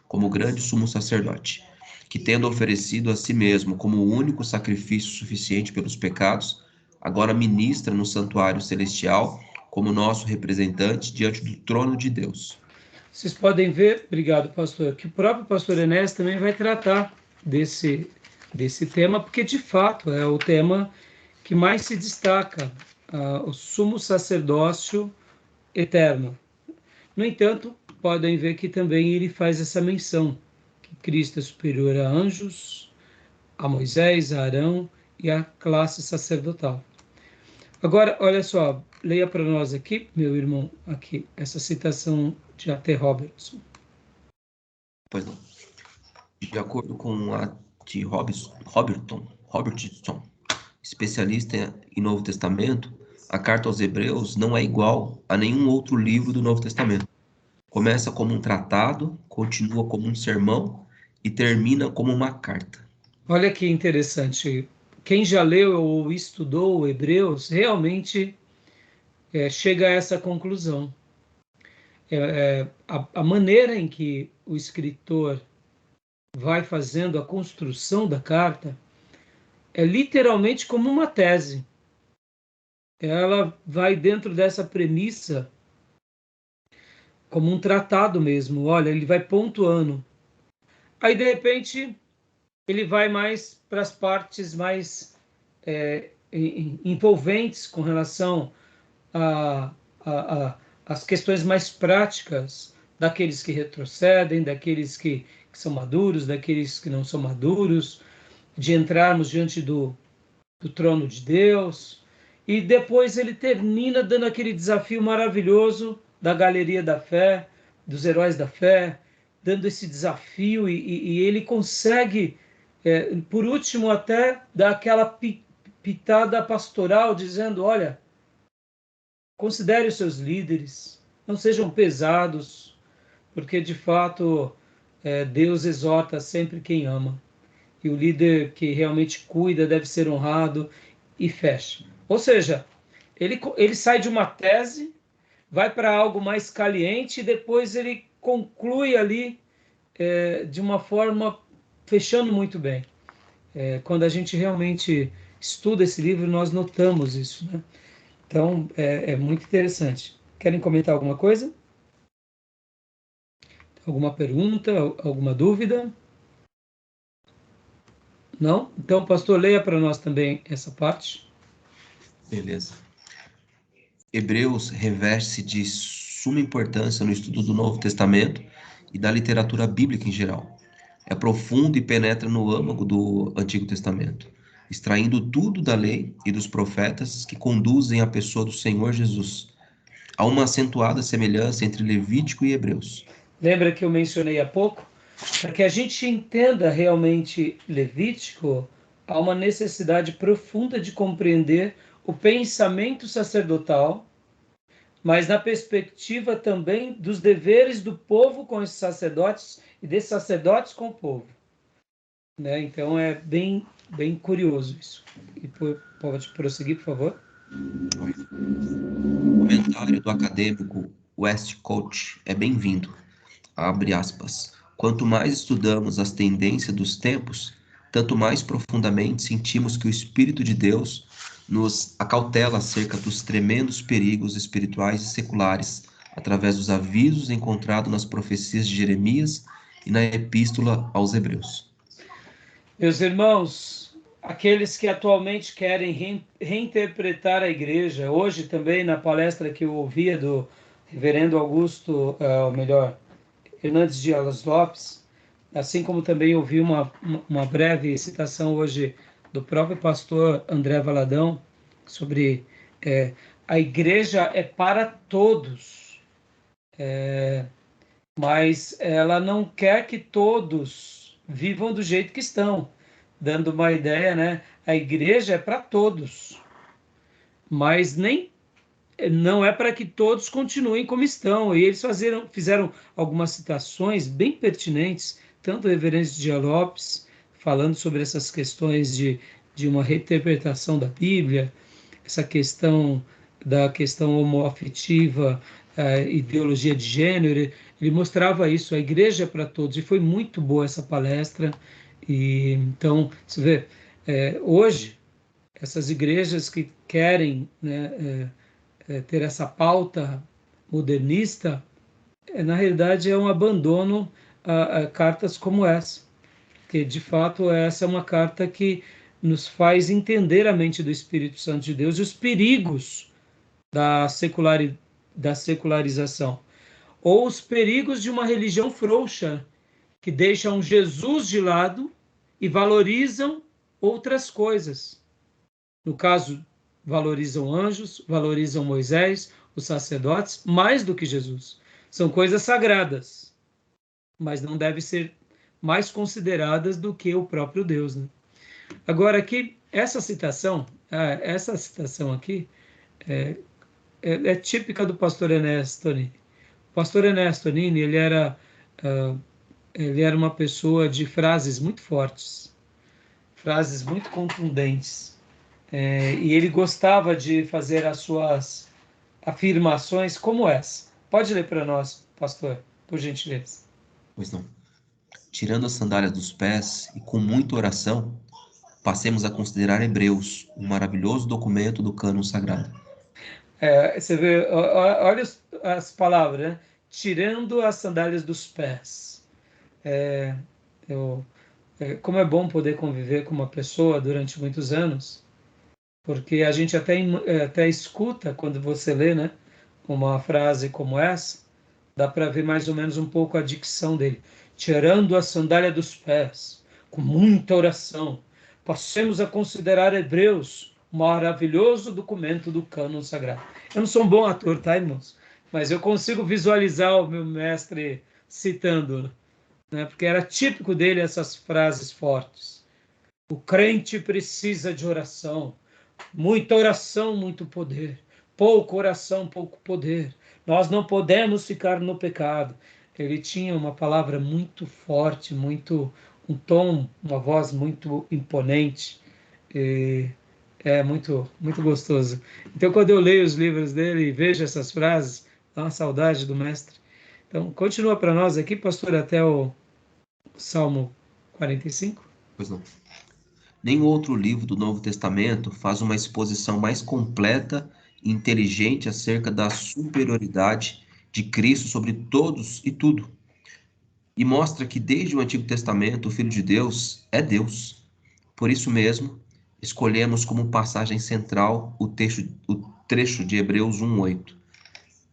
como grande sumo sacerdote, que tendo oferecido a si mesmo como o único sacrifício suficiente pelos pecados, agora ministra no santuário celestial como nosso representante diante do trono de Deus. Vocês podem ver, obrigado, pastor, que o próprio pastor Ernesto também vai tratar desse tema, porque de fato é o tema que mais se destaca, o sumo sacerdócio eterno. No entanto, podem ver que também ele faz essa menção, que Cristo é superior a anjos, a Moisés, a Arão e a classe sacerdotal. Agora, olha só, leia para nós aqui, meu irmão, aqui, essa citação de A.T. Robertson. Pois não. De acordo com a de Robertson, especialista em Novo Testamento, a carta aos Hebreus não é igual a nenhum outro livro do Novo Testamento. Começa como um tratado, continua como um sermão e termina como uma carta. Olha que interessante. Quem já leu ou estudou Hebreus realmente chega a essa conclusão. A maneira em que o escritor vai fazendo a construção da carta é literalmente como uma tese. Ela vai dentro dessa premissa como um tratado mesmo. Olha, ele vai pontuando. Aí, de repente, ele vai mais para as partes mais envolventes com relação às questões mais práticas daqueles que retrocedem, daqueles que são maduros, daqueles que não são maduros, de entrarmos diante do trono de Deus. E depois ele termina dando aquele desafio maravilhoso da galeria da fé, dos heróis da fé, dando esse desafio, e ele consegue, por último, até dar aquela pitada pastoral, dizendo: olha, considere os seus líderes, não sejam pesados, porque de fato Deus exorta sempre quem ama. E o líder que realmente cuida deve ser honrado, e fecha. Ou seja, ele sai de uma tese, vai para algo mais caliente, e depois ele conclui ali de uma forma fechando muito bem. Quando a gente realmente estuda esse livro, nós notamos isso, né? Então, é muito interessante. Querem comentar alguma coisa? Alguma pergunta? Alguma dúvida? Não? Então, pastor, leia para nós também essa parte. Beleza. Hebreus reveste-se de suma importância no estudo do Novo Testamento e da literatura bíblica em geral. É profundo e penetra no âmago do Antigo Testamento, extraindo tudo da lei e dos profetas que conduzem à pessoa do Senhor Jesus. Há uma acentuada semelhança entre Levítico e Hebreus. Lembra que eu mencionei há pouco? Para que a gente entenda realmente Levítico, há uma necessidade profunda de compreender o pensamento sacerdotal, mas na perspectiva também dos deveres do povo com os sacerdotes e desses sacerdotes com o povo. Né? Então é bem curioso isso. E pode prosseguir, por favor? O comentário do acadêmico Westcott é bem-vindo. Abre aspas. Quanto mais estudamos as tendências dos tempos, tanto mais profundamente sentimos que o Espírito de Deus nos acautela acerca dos tremendos perigos espirituais e seculares, através dos avisos encontrados nas profecias de Jeremias e na Epístola aos Hebreus. Meus irmãos, aqueles que atualmente querem reinterpretar a igreja, hoje também na palestra que eu ouvia do reverendo Augusto, ou melhor, Hernandes Dias Lopes, assim como também ouvi uma breve citação hoje do próprio pastor André Valadão sobre a igreja é para todos, mas ela não quer que todos vivam do jeito que estão, dando uma ideia, né? A igreja é para todos, mas não é para que todos continuem como estão. E eles fizeram algumas citações bem pertinentes, tanto o reverendo Dias Lopes, falando sobre essas questões de uma reinterpretação da Bíblia, essa questão da questão homoafetiva, ideologia de gênero. Ele mostrava isso, a igreja é para todos, e foi muito boa essa palestra. E então, você vê, hoje, essas igrejas que querem, né, ter essa pauta modernista, na realidade é um abandono a cartas como essa, porque de fato essa é uma carta que nos faz entender a mente do Espírito Santo de Deus e os perigos da secularização, ou os perigos de uma religião frouxa, que deixam Jesus de lado e valorizam outras coisas. No caso, valorizam anjos, valorizam Moisés, os sacerdotes, mais do que Jesus. São coisas sagradas, mas não devem ser mais consideradas do que o próprio Deus, né? Agora aqui, essa citação aqui é típica do pastor Ernesto Nini. O pastor Ernesto Nini, ele era uma pessoa de frases muito fortes, frases muito contundentes. E ele gostava de fazer as suas afirmações como essa. Pode ler para nós, pastor, por gentileza. Pois não. Tirando as sandálias dos pés e com muita oração, passemos a considerar Hebreus, um maravilhoso documento do cânon sagrado. Você vê, olha as palavras, né? Tirando as sandálias dos pés. Como é bom poder conviver com uma pessoa durante muitos anos, porque a gente até escuta quando você lê, né, uma frase como essa, dá para ver mais ou menos um pouco a dicção dele. Tirando a sandália dos pés, com muita oração, passemos a considerar Hebreus um maravilhoso documento do cânon sagrado. Eu não sou um bom ator, tá, irmãos? Mas eu consigo visualizar o meu mestre citando, né? Porque era típico dele essas frases fortes. O crente precisa de oração. Muita oração, muito poder. Pouco oração, pouco poder. Nós não podemos ficar no pecado. Ele tinha uma palavra muito forte, um tom, uma voz muito imponente. E é muito gostoso. Então, quando eu leio os livros dele e vejo essas frases, dá uma saudade do mestre. Então, continua para nós aqui, pastor, até o Salmo 45. Pois não. Nenhum outro livro do Novo Testamento faz uma exposição mais completa e inteligente acerca da superioridade de Cristo sobre todos e tudo. E mostra que desde o Antigo Testamento o Filho de Deus é Deus. Por isso mesmo, escolhemos como passagem central o trecho de Hebreus 1:8.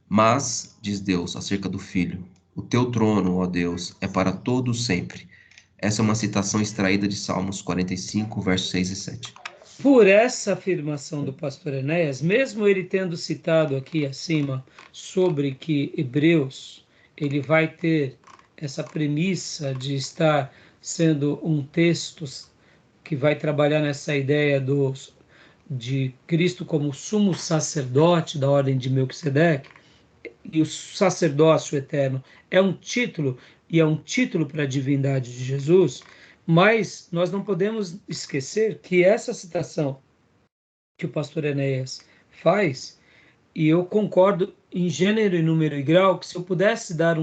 Mas, diz Deus acerca do Filho, o teu trono, ó Deus, é para todos sempre. Essa é uma citação extraída de Salmos 45, versos 6 e 7. Por essa afirmação do pastor Enéas, mesmo ele tendo citado aqui acima sobre que Hebreus ele vai ter essa premissa de estar sendo um texto que vai trabalhar nessa ideia de Cristo como sumo sacerdote da ordem de Melquisedeque, e o sacerdócio eterno é um título, e é um título para a divindade de Jesus, mas nós não podemos esquecer que essa citação que o pastor Enéas faz, e eu concordo em gênero, e número e grau, que se eu pudesse dar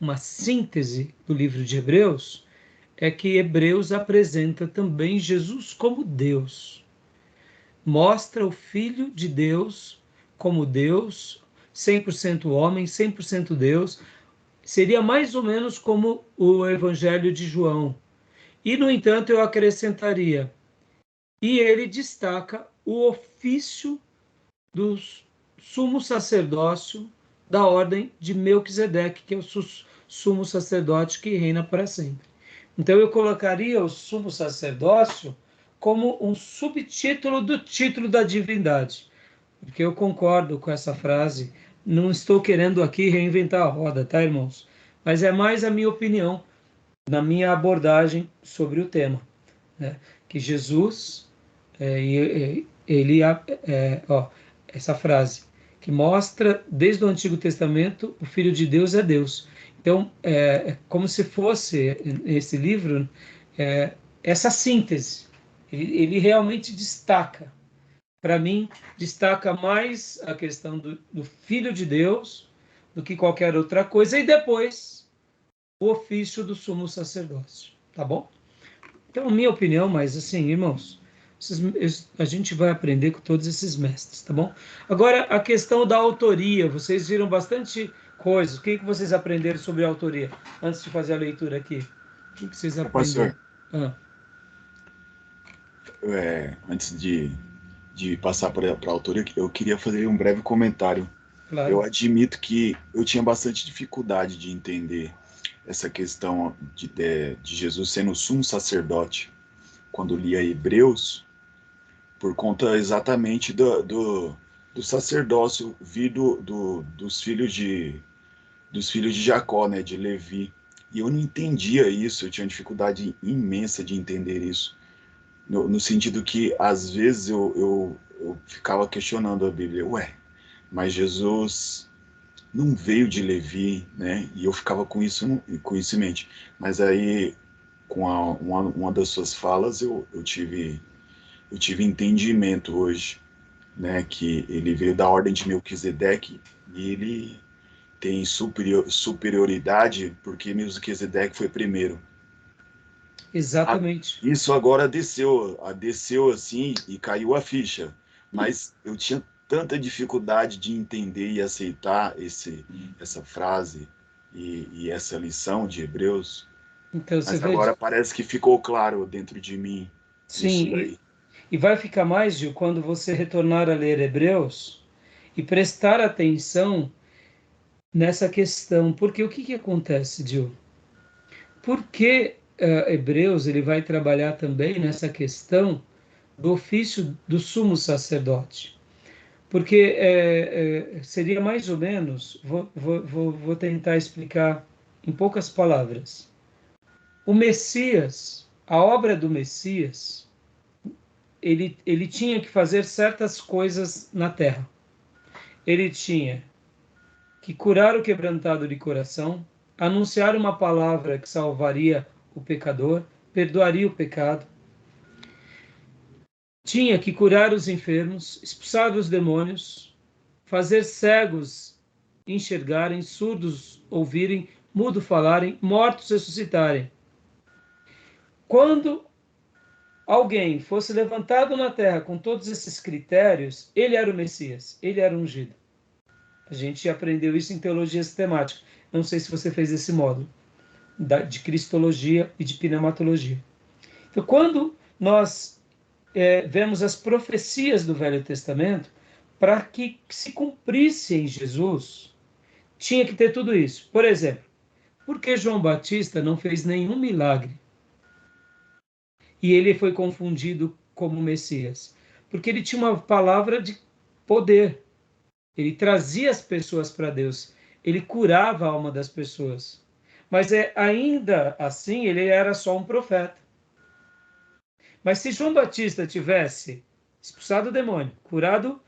uma síntese do livro de Hebreus, é que Hebreus apresenta também Jesus como Deus. Mostra o Filho de Deus como Deus, 100% homem, 100% Deus. Seria mais ou menos como o Evangelho de João. E, no entanto, eu acrescentaria, e ele destaca o ofício do sumo sacerdócio da ordem de Melquisedeque, que é o sumo sacerdote que reina para sempre. Então eu colocaria o sumo sacerdócio como um subtítulo do título da divindade, porque eu concordo com essa frase. Não estou querendo aqui reinventar a roda, tá, irmãos? Mas é mais a minha opinião, na minha abordagem sobre o tema, né? Que Jesus, essa frase, que mostra desde o Antigo Testamento o Filho de Deus é Deus. Então, é como se fosse esse livro, essa síntese. Ele realmente destaca, para mim, destaca mais a questão do Filho de Deus do que qualquer outra coisa, e depois o ofício do sumo sacerdócio, tá bom? Então, minha opinião, mas assim, irmãos, a gente vai aprender com todos esses mestres, tá bom? Agora, a questão da autoria, vocês viram bastante coisas. O que vocês aprenderam sobre a autoria? Antes de fazer a leitura aqui, o que vocês Ô, aprenderam? pastor, Ah, antes de passar para a autoria, eu queria fazer um breve comentário. Eu claro. admito que eu tinha bastante dificuldade de entender essa questão de Jesus sendo sumo sacerdote quando lia Hebreus, por conta exatamente do sacerdócio vindo dos filhos de Jacó, né, de Levi. E eu não entendia isso, eu tinha dificuldade imensa de entender isso. No sentido que, às vezes, eu ficava questionando a Bíblia. Ué, mas Jesus não veio de Levi, né? E eu ficava com isso em mente. Mas aí, com uma das suas falas, eu tive entendimento hoje, né? Que ele veio da ordem de Melquisedeque e ele tem superioridade porque Melquisedeque foi primeiro. Exatamente. Isso agora desceu assim e caiu a ficha. Mas eu tinha tanta dificuldade de entender e aceitar essa frase e essa lição de Hebreus. Então você Mas vê, agora parece que ficou claro dentro de mim isso sim, daí. e vai ficar mais, Gil, quando você retornar a ler Hebreus e prestar atenção nessa questão. Porque o que que acontece, Gil? Por que Hebreus ele vai trabalhar também nessa questão do ofício do sumo sacerdote? Porque seria mais ou menos, vou tentar explicar em poucas palavras. O Messias, a obra do Messias, ele tinha que fazer certas coisas na terra. Ele tinha que curar o quebrantado de coração, anunciar uma palavra que salvaria o pecador, perdoaria o pecado, tinha que curar os enfermos, expulsar os demônios, fazer cegos enxergarem, surdos ouvirem, mudos falarem, mortos ressuscitarem. Quando alguém fosse levantado na terra com todos esses critérios, ele era o Messias, ele era ungido. A gente aprendeu isso em teologia sistemática. Não sei se você fez esse módulo de cristologia e de pneumatologia. Então, quando nós vemos as profecias do Velho Testamento, para que se cumprisse em Jesus, tinha que ter tudo isso. Por exemplo, por que João Batista não fez nenhum milagre e ele foi confundido como Messias? Porque ele tinha uma palavra de poder. Ele trazia as pessoas para Deus. Ele curava a alma das pessoas. Mas ainda assim, ele era só um profeta. Mas se João Batista tivesse expulsado o demônio, curado,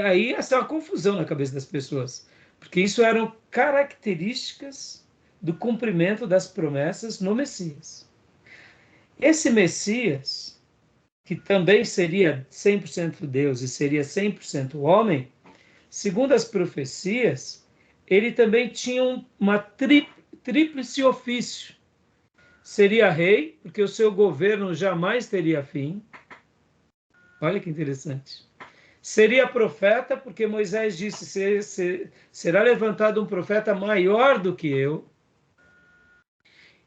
aí ia ser uma confusão na cabeça das pessoas. Porque isso eram características do cumprimento das promessas no Messias. Esse Messias, que também seria 100% Deus e seria 100% homem, segundo as profecias, ele também tinha uma tríplice ofício. Seria rei, porque o seu governo jamais teria fim. Olha que interessante. Seria profeta, porque Moisés disse: será levantado um profeta maior do que eu.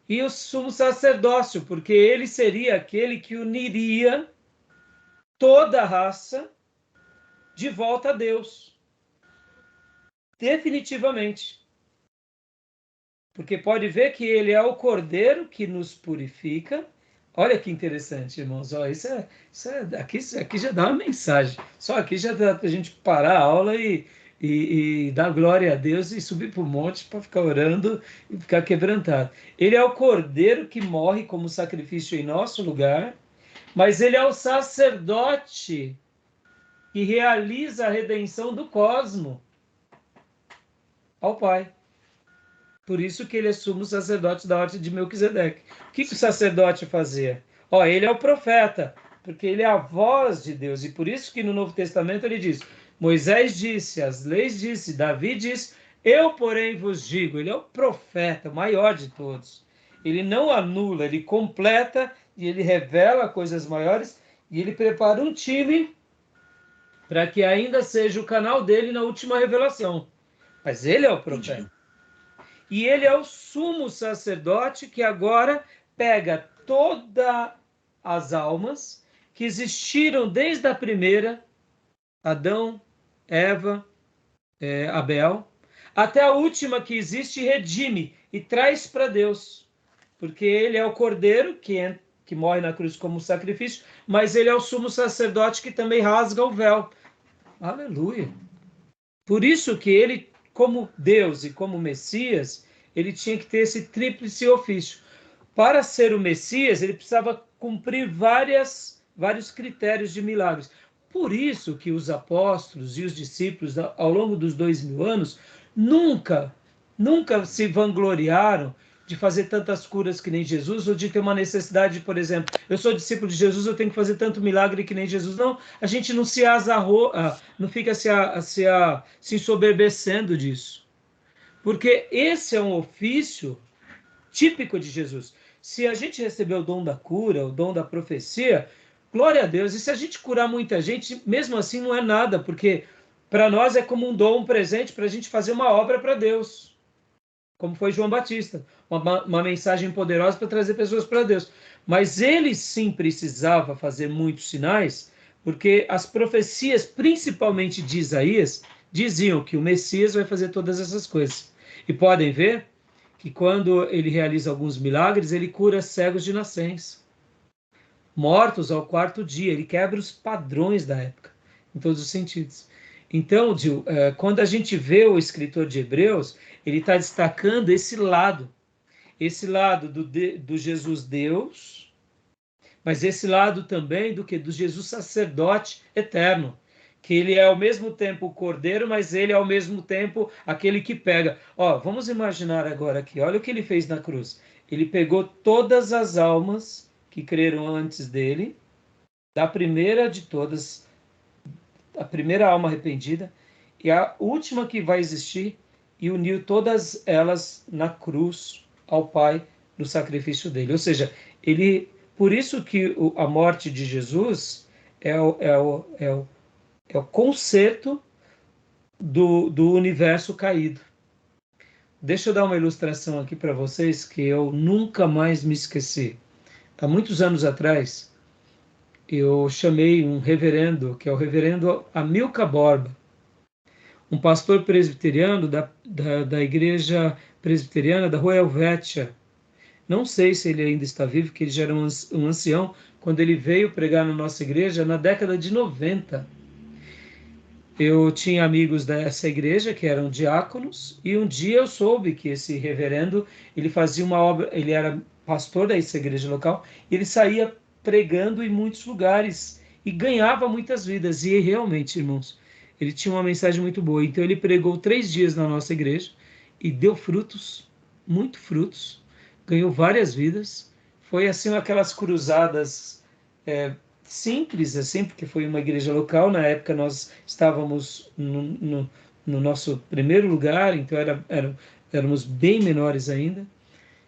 E o sumo sacerdócio, porque ele seria aquele que uniria toda a raça de volta a Deus. Definitivamente. Porque pode ver que ele é o cordeiro que nos purifica. Olha que interessante, irmãos. Ó, aqui já dá uma mensagem. Só aqui já dá para a gente parar a aula e dar glória a Deus e subir para o monte para ficar orando e ficar quebrantado. Ele é o cordeiro que morre como sacrifício em nosso lugar, mas ele é o sacerdote que realiza a redenção do cosmo ao Pai. Por isso que ele é sumo sacerdote da ordem de Melquisedeque. O que o sacerdote fazia? Ele é o profeta, porque ele é a voz de Deus. E por isso que no Novo Testamento ele diz, Moisés disse, as leis disse, Davi disse, eu, porém, vos digo. Ele é o profeta, o maior de todos. Ele não anula, ele completa e ele revela coisas maiores e ele prepara um time para que ainda seja o canal dele na última revelação. Mas ele é o profeta. Entendi. E ele é o sumo sacerdote que agora pega todas as almas que existiram desde a primeira, Adão, Eva, Abel, até a última que existe e redime e traz para Deus. Porque ele é o cordeiro que morre na cruz como sacrifício, mas ele é o sumo sacerdote que também rasga o véu. Aleluia! Por isso que ele, como Deus e como Messias, ele tinha que ter esse tríplice ofício. Para ser o Messias, ele precisava cumprir vários critérios de milagres. Por isso que os apóstolos e os discípulos, ao longo dos 2000 anos, nunca se vangloriaram de fazer tantas curas que nem Jesus, ou de ter uma necessidade, por exemplo, eu sou discípulo de Jesus, eu tenho que fazer tanto milagre que nem Jesus. Não, a gente não se azarrou, não fica se ensoberbecendo disso. Porque esse é um ofício típico de Jesus. Se a gente receber o dom da cura, o dom da profecia, glória a Deus. E se a gente curar muita gente, mesmo assim não é nada, porque para nós é como um dom, um presente para a gente fazer uma obra para Deus. como foi João Batista, uma mensagem poderosa para trazer pessoas para Deus. Mas ele sim precisava fazer muitos sinais, porque as profecias, principalmente de Isaías, diziam que o Messias vai fazer todas essas coisas. E podem ver que quando ele realiza alguns milagres, ele cura cegos de nascença, mortos ao quarto dia, ele quebra os padrões da época, em todos os sentidos. Então, Gil, quando a gente vê o escritor de Hebreus, ele está destacando esse lado do Jesus Deus, mas esse lado também do Jesus sacerdote eterno, que ele é ao mesmo tempo o cordeiro, mas ele é ao mesmo tempo aquele que pega. Ó, vamos imaginar agora aqui, olha o que ele fez na cruz. Ele pegou todas as almas que creram antes dele, da primeira de todas, a primeira alma arrependida, e a última que vai existir, e uniu todas elas na cruz ao Pai no sacrifício dele. Ou seja, por isso que a morte de Jesus é o conserto do universo caído. Deixa eu dar uma ilustração aqui para vocês que eu nunca mais me esqueci. Há muitos anos atrás, eu chamei um reverendo, que é o reverendo Amilcar Borba, um pastor presbiteriano da igreja presbiteriana da Rua Helvétia. Não sei se ele ainda está vivo, porque ele já era um ancião quando ele veio pregar na nossa igreja na década de 90. Eu tinha amigos dessa igreja que eram diáconos, e um dia eu soube que esse reverendo, ele fazia uma obra, ele era pastor dessa igreja local, e ele saía pregando em muitos lugares e ganhava muitas vidas. E realmente, irmãos, ele tinha uma mensagem muito boa. Então ele pregou 3 dias na nossa igreja e deu frutos, muito frutos, ganhou várias vidas. Foi assim aquelas cruzadas simples, assim, porque foi uma igreja local. Na época nós estávamos no nosso primeiro lugar, então éramos bem menores ainda.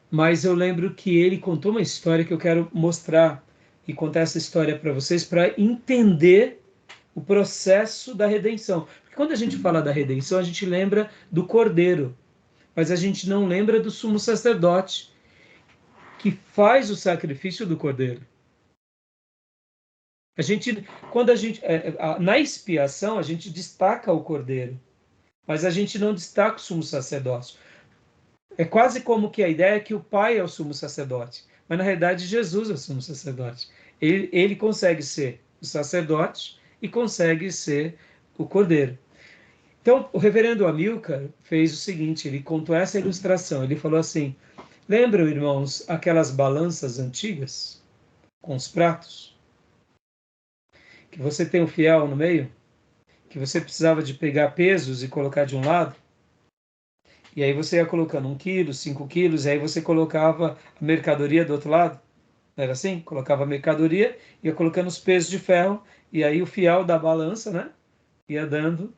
Mas eu lembro que ele contou uma história que eu quero mostrar e contar essa história para vocês, para entender o processo da redenção. Porque quando a gente fala da redenção, a gente lembra do Cordeiro, mas a gente não lembra do sumo sacerdote, que faz o sacrifício do Cordeiro. Na expiação, a gente destaca o Cordeiro, mas a gente não destaca o sumo sacerdote. É quase como que a ideia é que o Pai é o sumo sacerdote, mas na realidade Jesus é o sumo sacerdote. Ele consegue ser o sacerdote e consegue ser o Cordeiro. Então, o reverendo Amilcar fez o seguinte, ele contou essa ilustração, ele falou assim: lembram, irmãos, aquelas balanças antigas com os pratos? Que você tem o fiel no meio, que você precisava de pegar pesos e colocar de um lado, e aí você ia colocando 1 quilo, 5 quilos, e aí você colocava a mercadoria do outro lado, não era assim? Colocava a mercadoria, ia colocando os pesos de ferro, e aí o fiel da balança, né, ia dando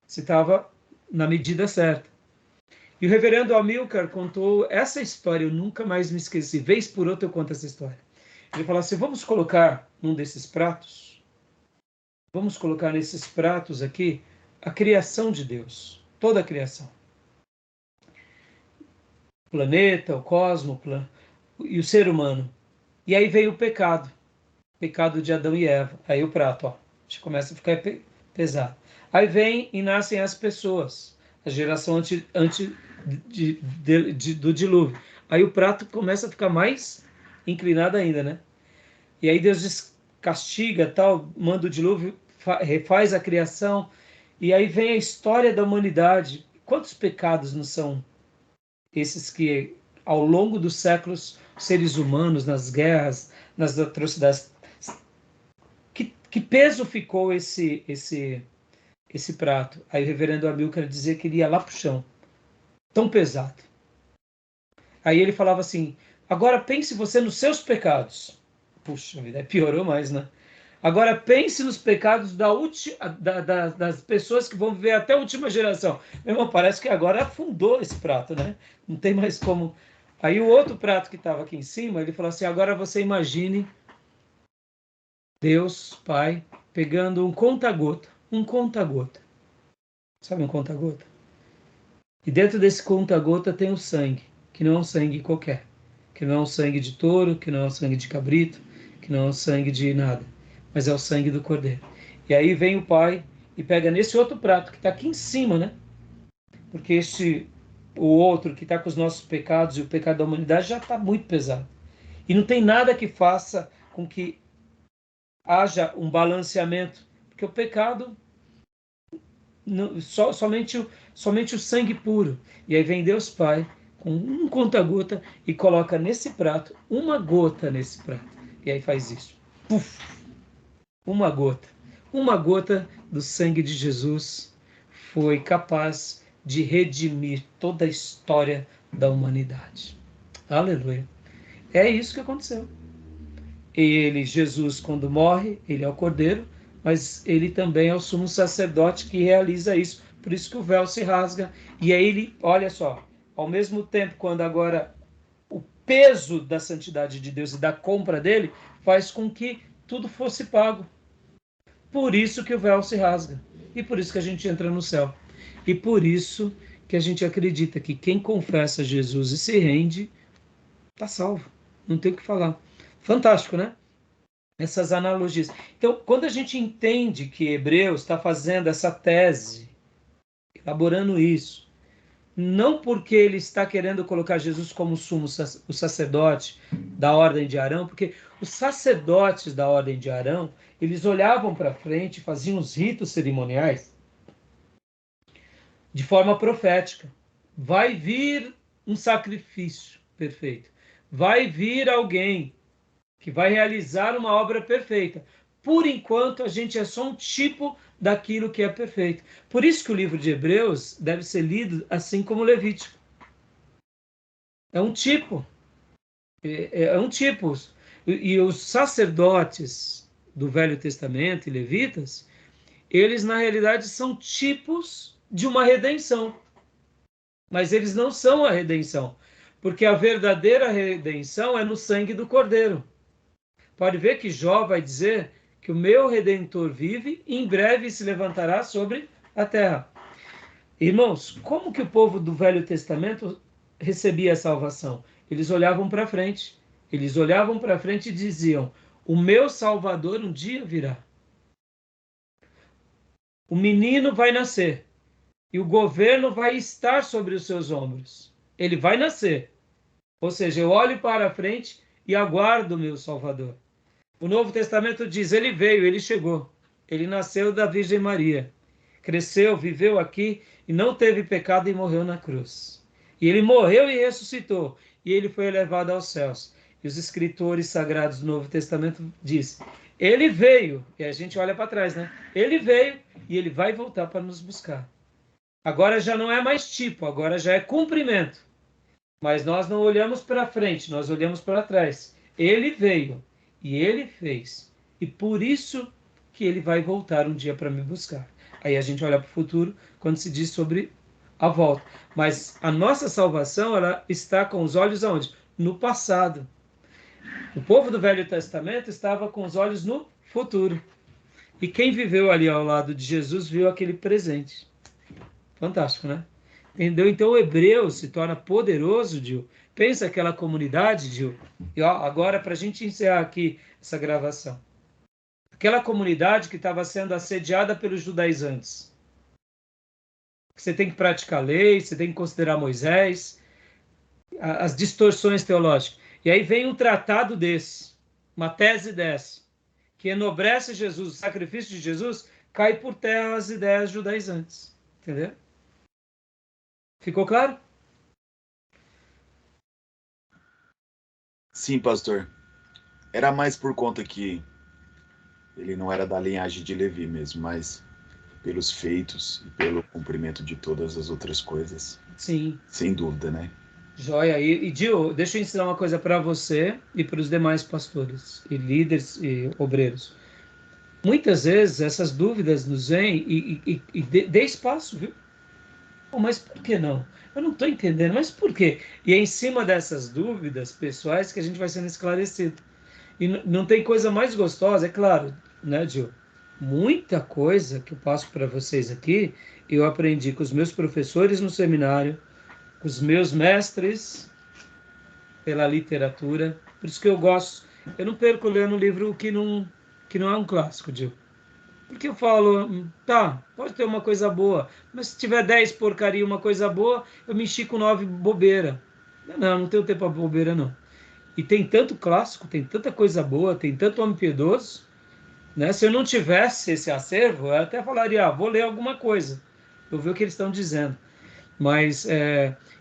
se estava na medida certa. E o reverendo Amilcar contou essa história, eu nunca mais me esqueci, vez por outra eu conto essa história. Ele falou assim: vamos colocar num desses pratos, vamos colocar nesses pratos aqui a criação de Deus, toda a criação. O planeta, o cosmos, e o ser humano. E aí veio o pecado de Adão e Eva. Aí o prato, ó, já começa a ficar pesado. Aí vem e nascem as pessoas, a geração antes do dilúvio. Aí o prato começa a ficar mais inclinado ainda, né? E aí Deus castiga, tal, manda o dilúvio, refaz a criação, e aí vem a história da humanidade. Quantos pecados não são esses que, ao longo dos séculos, seres humanos, nas guerras, nas atrocidades, que peso ficou esse prato? Aí o reverendo Amilcar dizia que ele ia lá para o chão, tão pesado. Aí ele falava assim: agora pense você nos seus pecados. Puxa vida, piorou mais, né? Agora pense nos pecados das pessoas que vão viver até a última geração. Meu irmão, parece que agora afundou esse prato, né? Não tem mais como. Aí o outro prato que estava aqui em cima, ele falou assim: agora você imagine Deus, Pai, pegando um conta-gota. Sabe um conta-gota? E dentro desse conta-gota tem o sangue, que não é um sangue qualquer, que não é um sangue de touro, que não é um sangue de cabrito, que não é um sangue de nada, mas é o sangue do cordeiro. E aí vem o pai e pega nesse outro prato que está aqui em cima, né? Porque o outro que está com os nossos pecados e o pecado da humanidade já está muito pesado. E não tem nada que faça com que haja um balanceamento, porque o pecado somente o sangue puro. E aí vem Deus Pai com um conta-gota e coloca nesse prato uma gota nesse prato. E aí faz isso. Puf! Uma gota. Uma gota do sangue de Jesus foi capaz de redimir toda a história da humanidade. Aleluia. É isso que aconteceu. Ele, Jesus, quando morre, ele é o cordeiro, mas ele também é o sumo sacerdote que realiza isso. Por isso que o véu se rasga. E aí ele, olha só, ao mesmo tempo, quando agora o peso da santidade de Deus e da compra dele faz com que tudo fosse pago. Por isso que o véu se rasga. E por isso que a gente entra no céu. E por isso que a gente acredita que quem confessa Jesus e se rende, está salvo. Não tem o que falar. Fantástico, né? Essas analogias. Então, quando a gente entende que Hebreus está fazendo essa tese, elaborando isso, não porque ele está querendo colocar Jesus como o sacerdote da ordem de Arão, porque os sacerdotes da ordem de Arão, eles olhavam para frente, faziam os ritos cerimoniais de forma profética. Vai vir um sacrifício perfeito. Vai vir alguém que vai realizar uma obra perfeita. Por enquanto, a gente é só um tipo daquilo que é perfeito. Por isso que o livro de Hebreus deve ser lido assim como Levítico. É um tipo. É um tipo. E os sacerdotes do Velho Testamento e levitas, eles na realidade são tipos de uma redenção. Mas eles não são a redenção. Porque a verdadeira redenção é no sangue do Cordeiro. Pode ver que Jó vai dizer que o meu Redentor vive e em breve se levantará sobre a terra. Irmãos, como que o povo do Velho Testamento recebia a salvação? Eles olhavam para frente. Eles olhavam para frente e diziam: o meu Salvador um dia virá. O menino vai nascer e o governo vai estar sobre os seus ombros. Ele vai nascer. Ou seja, eu olho para frente e aguardo o meu Salvador. O Novo Testamento diz, ele veio, ele chegou. Ele nasceu da Virgem Maria. Cresceu, viveu aqui e não teve pecado e morreu na cruz. E ele morreu e ressuscitou. E ele foi elevado aos céus. E os escritores sagrados do Novo Testamento dizem, ele veio. E a gente olha para trás, né? Ele veio e ele vai voltar para nos buscar. Agora já não é mais tipo, agora já é cumprimento. Mas nós não olhamos para frente, nós olhamos para trás. Ele veio. E ele fez. E por isso que ele vai voltar um dia para me buscar. Aí a gente olha para o futuro quando se diz sobre a volta. Mas a nossa salvação, ela está com os olhos aonde? No passado. O povo do Velho Testamento estava com os olhos no futuro. E quem viveu ali ao lado de Jesus viu aquele presente. Fantástico, né? Entendeu? Então o hebreu se torna poderoso, Gil. Pensa aquela comunidade, Gil. E ó, agora, para a gente encerrar aqui essa gravação. Aquela comunidade que estava sendo assediada pelos judaizantes. Você tem que praticar a lei, você tem que considerar Moisés, as distorções teológicas. E aí vem um tratado desse, uma tese dessa, que enobrece Jesus, o sacrifício de Jesus, cai por terra as ideias judaizantes. Entendeu? Ficou claro? Sim, pastor. Era mais por conta que ele não era da linhagem de Levi mesmo, mas pelos feitos e pelo cumprimento de todas as outras coisas. Sim. Sem dúvida, né? Joia. E Gil, deixa eu ensinar uma coisa para você e para os demais pastores e líderes e obreiros. Muitas vezes essas dúvidas nos vêm e dê espaço, viu? Oh, mas por que não? Eu não estou entendendo, mas por quê? E é em cima dessas dúvidas pessoais que a gente vai sendo esclarecido. E não tem coisa mais gostosa, é claro, né, Gil? muita coisa que eu passo para vocês aqui, eu aprendi com os meus professores no seminário, com os meus mestres pela literatura. Por isso que eu gosto. Eu não perco lendo um livro que não é um clássico, Gil. Porque eu falo, tá, pode ter uma coisa boa, mas se tiver 10 porcaria e uma coisa boa, eu me enchi com 9 bobeira. Não tenho tempo para bobeira, não. E tem tanto clássico, tem tanta coisa boa, tem tanto homem piedoso, né? Se eu não tivesse esse acervo, eu até falaria, vou ler alguma coisa, eu ver o que eles estão dizendo. Mas,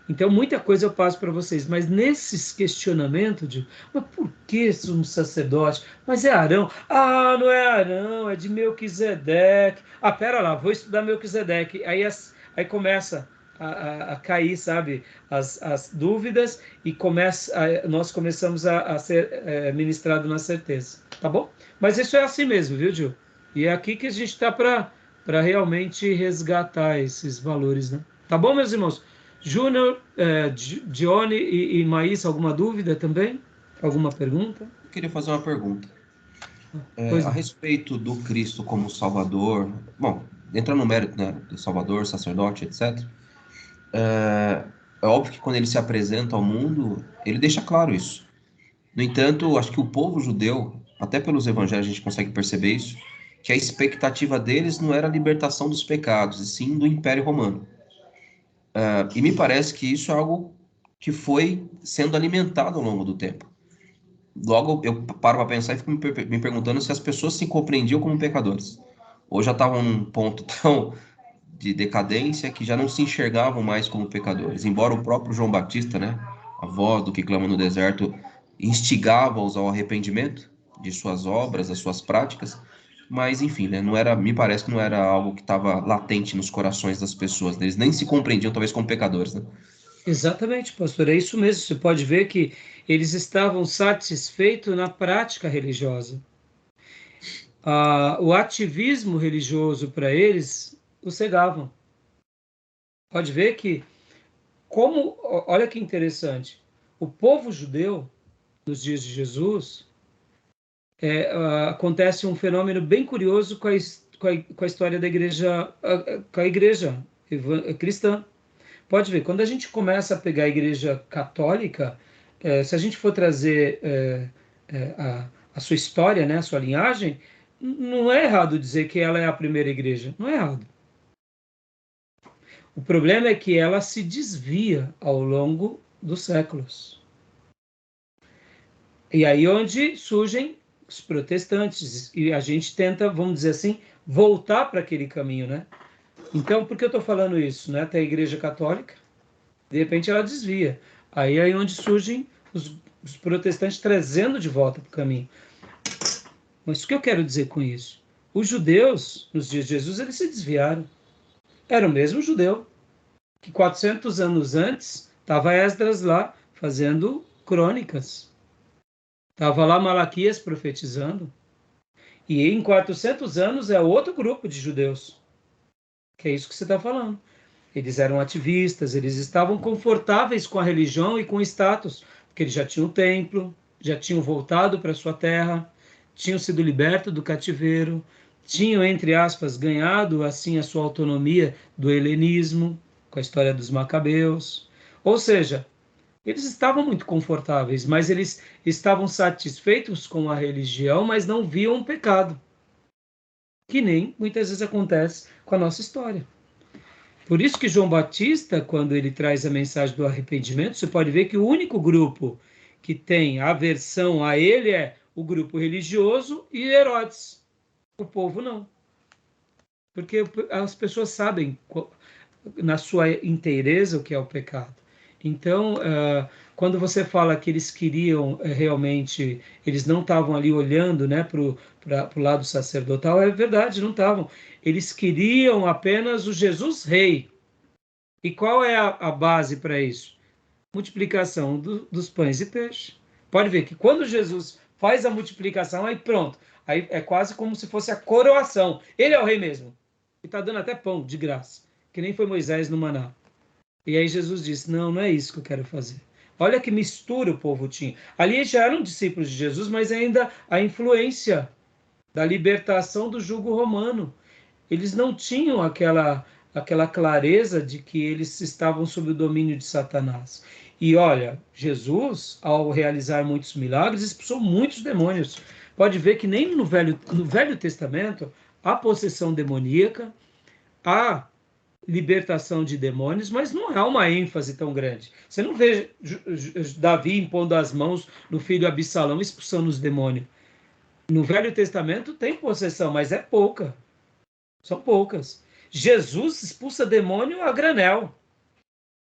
então, muita coisa eu passo para vocês. Mas nesses questionamentos de, mas por que um sacerdote? Mas é Arão? Ah, não é Arão, é de Melquisedeque. Ah, pera lá, vou estudar Melquisedeque. Aí começa a cair, sabe, as dúvidas e nós começamos a ser ministrado na certeza. Tá bom? Mas isso é assim mesmo, viu, Gil? E é aqui que a gente está para realmente resgatar esses valores, né? Tá bom, meus irmãos? Júnior, Dione e Maísa, alguma dúvida também? Alguma pergunta? Eu queria fazer uma pergunta. Pois A não. respeito do Cristo como Salvador, bom, entrando no mérito, né, do Salvador, sacerdote, etc., é óbvio que quando ele se apresenta ao mundo, ele deixa claro isso. No entanto, acho que o povo judeu, até pelos evangelhos a gente consegue perceber isso, que a expectativa deles não era a libertação dos pecados, e sim do Império Romano. E me parece que isso é algo que foi sendo alimentado ao longo do tempo. Logo, eu paro para pensar e fico me perguntando se as pessoas se compreendiam como pecadores. Ou já estavam num ponto tão de decadência que já não se enxergavam mais como pecadores. Embora o próprio João Batista, né, a voz do que clama no deserto, instigava-os ao arrependimento de suas obras, das suas práticas, mas enfim, né, não era, me parece que não era algo que estava latente nos corações das pessoas. Eles nem se compreendiam talvez como pecadores, né? Exatamente, pastor, é isso mesmo. Você pode ver que eles estavam satisfeitos na prática religiosa. O ativismo religioso para eles o cegavam. Pode ver que, olha que interessante, o povo judeu, nos dias de Jesus, acontece um fenômeno bem curioso com a história da igreja, com a igreja cristã. Pode ver, quando a gente começa a pegar a igreja católica, se a gente for trazer a sua história, né, a sua linhagem, não é errado dizer que ela é a primeira igreja. Não é errado. O problema é que ela se desvia ao longo dos séculos. E aí onde surgem os protestantes. E a gente tenta, vamos dizer assim, voltar para aquele caminho, né? Então, por que eu estou falando isso? Né? Até a igreja católica, de repente ela desvia. Aí é onde surgem os protestantes trazendo de volta para o caminho. Mas o que eu quero dizer com isso? Os judeus, nos dias de Jesus, eles se desviaram. Era o mesmo judeu que 400 anos antes estava Esdras lá fazendo crônicas. Estava lá Malaquias profetizando. E em 400 anos é outro grupo de judeus. Que é isso que você está falando. Eles eram ativistas, eles estavam confortáveis com a religião e com o status, porque eles já tinham o templo, já tinham voltado para sua terra, tinham sido libertos do cativeiro, tinham, entre aspas, ganhado assim a sua autonomia do helenismo, com a história dos macabeus. Ou seja, eles estavam muito confortáveis, mas eles estavam satisfeitos com a religião, mas não viam o pecado, que nem muitas vezes acontece com a nossa história. Por isso que João Batista, quando ele traz a mensagem do arrependimento, você pode ver que o único grupo que tem aversão a ele é o grupo religioso e Herodes. O povo não. Porque as pessoas sabem na sua inteireza o que é o pecado. Então, quando você fala que eles queriam realmente, eles não estavam ali olhando, né, para o lado sacerdotal, é verdade, não estavam. Eles queriam apenas o Jesus Rei. E qual é a base para isso? Multiplicação dos pães e peixes. Pode ver que quando Jesus faz a multiplicação, aí pronto. Aí é quase como se fosse a coroação. Ele é o rei mesmo. E está dando até pão de graça, que nem foi Moisés no maná. E aí Jesus disse, não é isso que eu quero fazer. Olha que mistura o povo tinha. Ali já eram discípulos de Jesus, mas ainda a influência da libertação do jugo romano. Eles não tinham aquela clareza de que eles estavam sob o domínio de Satanás. E olha, Jesus, ao realizar muitos milagres, expulsou muitos demônios. Pode ver que nem no Velho Testamento há possessão demoníaca, há libertação de demônios, mas não há uma ênfase tão grande. Você não vê Davi impondo as mãos no filho Absalão expulsando os demônios. No Velho Testamento tem possessão, mas é pouca. São poucas. Jesus expulsa demônio a granel.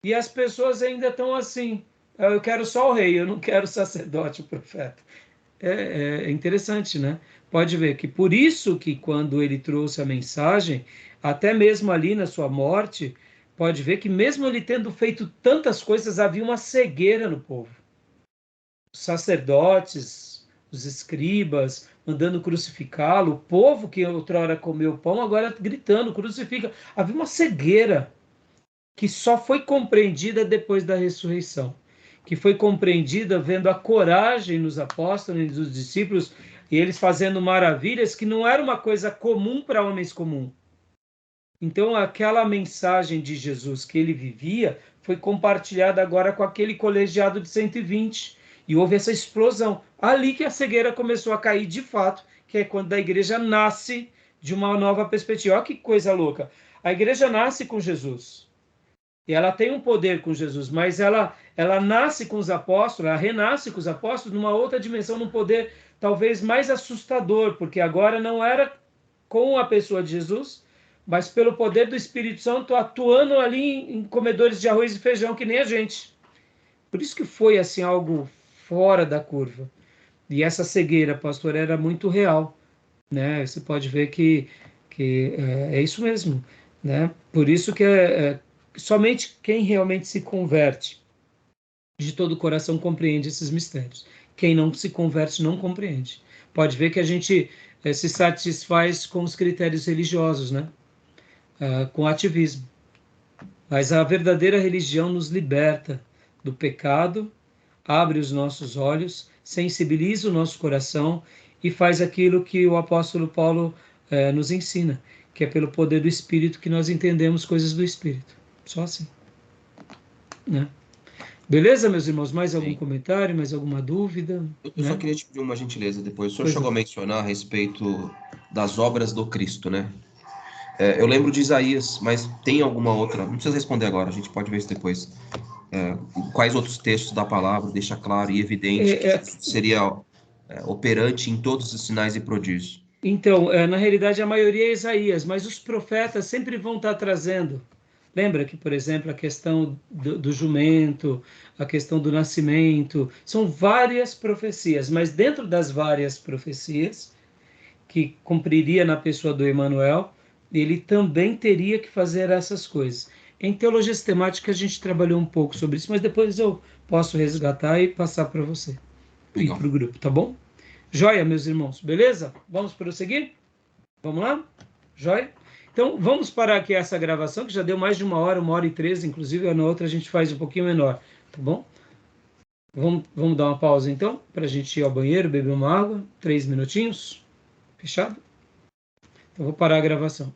E as pessoas ainda estão assim, eu quero só o rei, eu não quero o sacerdote, o profeta. É interessante, né? Pode ver que por isso que quando ele trouxe a mensagem, até mesmo ali na sua morte, pode ver que mesmo ele tendo feito tantas coisas, havia uma cegueira no povo. Os sacerdotes, os escribas, mandando crucificá-lo, o povo que outrora comeu pão, agora gritando, crucifica. Havia uma cegueira que só foi compreendida depois da ressurreição, que foi compreendida vendo a coragem nos apóstolos e dos discípulos, e eles fazendo maravilhas que não era uma coisa comum para homens comuns. Então, aquela mensagem de Jesus que ele vivia foi compartilhada agora com aquele colegiado de 120, e houve essa explosão. Ali que a cegueira começou a cair de fato, que é quando a igreja nasce de uma nova perspectiva. Olha que coisa louca. A igreja nasce com Jesus. E ela tem um poder com Jesus, mas ela nasce com os apóstolos, ela renasce com os apóstolos numa outra dimensão, num poder talvez mais assustador, porque agora não era com a pessoa de Jesus, mas pelo poder do Espírito Santo atuando ali em comedores de arroz e feijão, que nem a gente. Por isso que foi assim algo fora da curva. E essa cegueira, pastor, era muito real, né? Você pode ver que é isso mesmo, né? Por isso que somente quem realmente se converte de todo o coração compreende esses mistérios. Quem não se converte não compreende. Pode ver que a gente se satisfaz com os critérios religiosos, né? Com ativismo. Mas a verdadeira religião nos liberta do pecado, abre os nossos olhos, sensibiliza o nosso coração e faz aquilo que o apóstolo Paulo nos ensina, que é pelo poder do Espírito que nós entendemos coisas do Espírito. Só assim. Né? Beleza, meus irmãos? Mais algum comentário, mais alguma dúvida? Eu só queria te pedir uma gentileza depois. O senhor Pois chegou a mencionar a respeito das obras do Cristo, né? Eu lembro de Isaías, mas tem alguma outra? Não precisa responder agora, a gente pode ver isso depois. Quais outros textos da palavra deixa claro e evidente que seria operante em todos os sinais e prodígios? Então, na realidade, a maioria é Isaías, mas os profetas sempre vão estar trazendo. Lembra que, por exemplo, a questão do jumento, a questão do nascimento, são várias profecias, mas dentro das várias profecias, que cumpriria na pessoa do Emanuel, ele também teria que fazer essas coisas. Em teologia sistemática a gente trabalhou um pouco sobre isso, mas depois eu posso resgatar e passar para você e para o grupo, tá bom? Joia, meus irmãos, beleza? Vamos prosseguir? Vamos lá? Joia? Então, vamos parar aqui essa gravação, que já deu mais de 1h e 13, inclusive na outra a gente faz um pouquinho menor, tá bom? Vamos dar uma pausa então, para a gente ir ao banheiro, beber uma água, 3 minutinhos, fechado? Então, vou parar a gravação.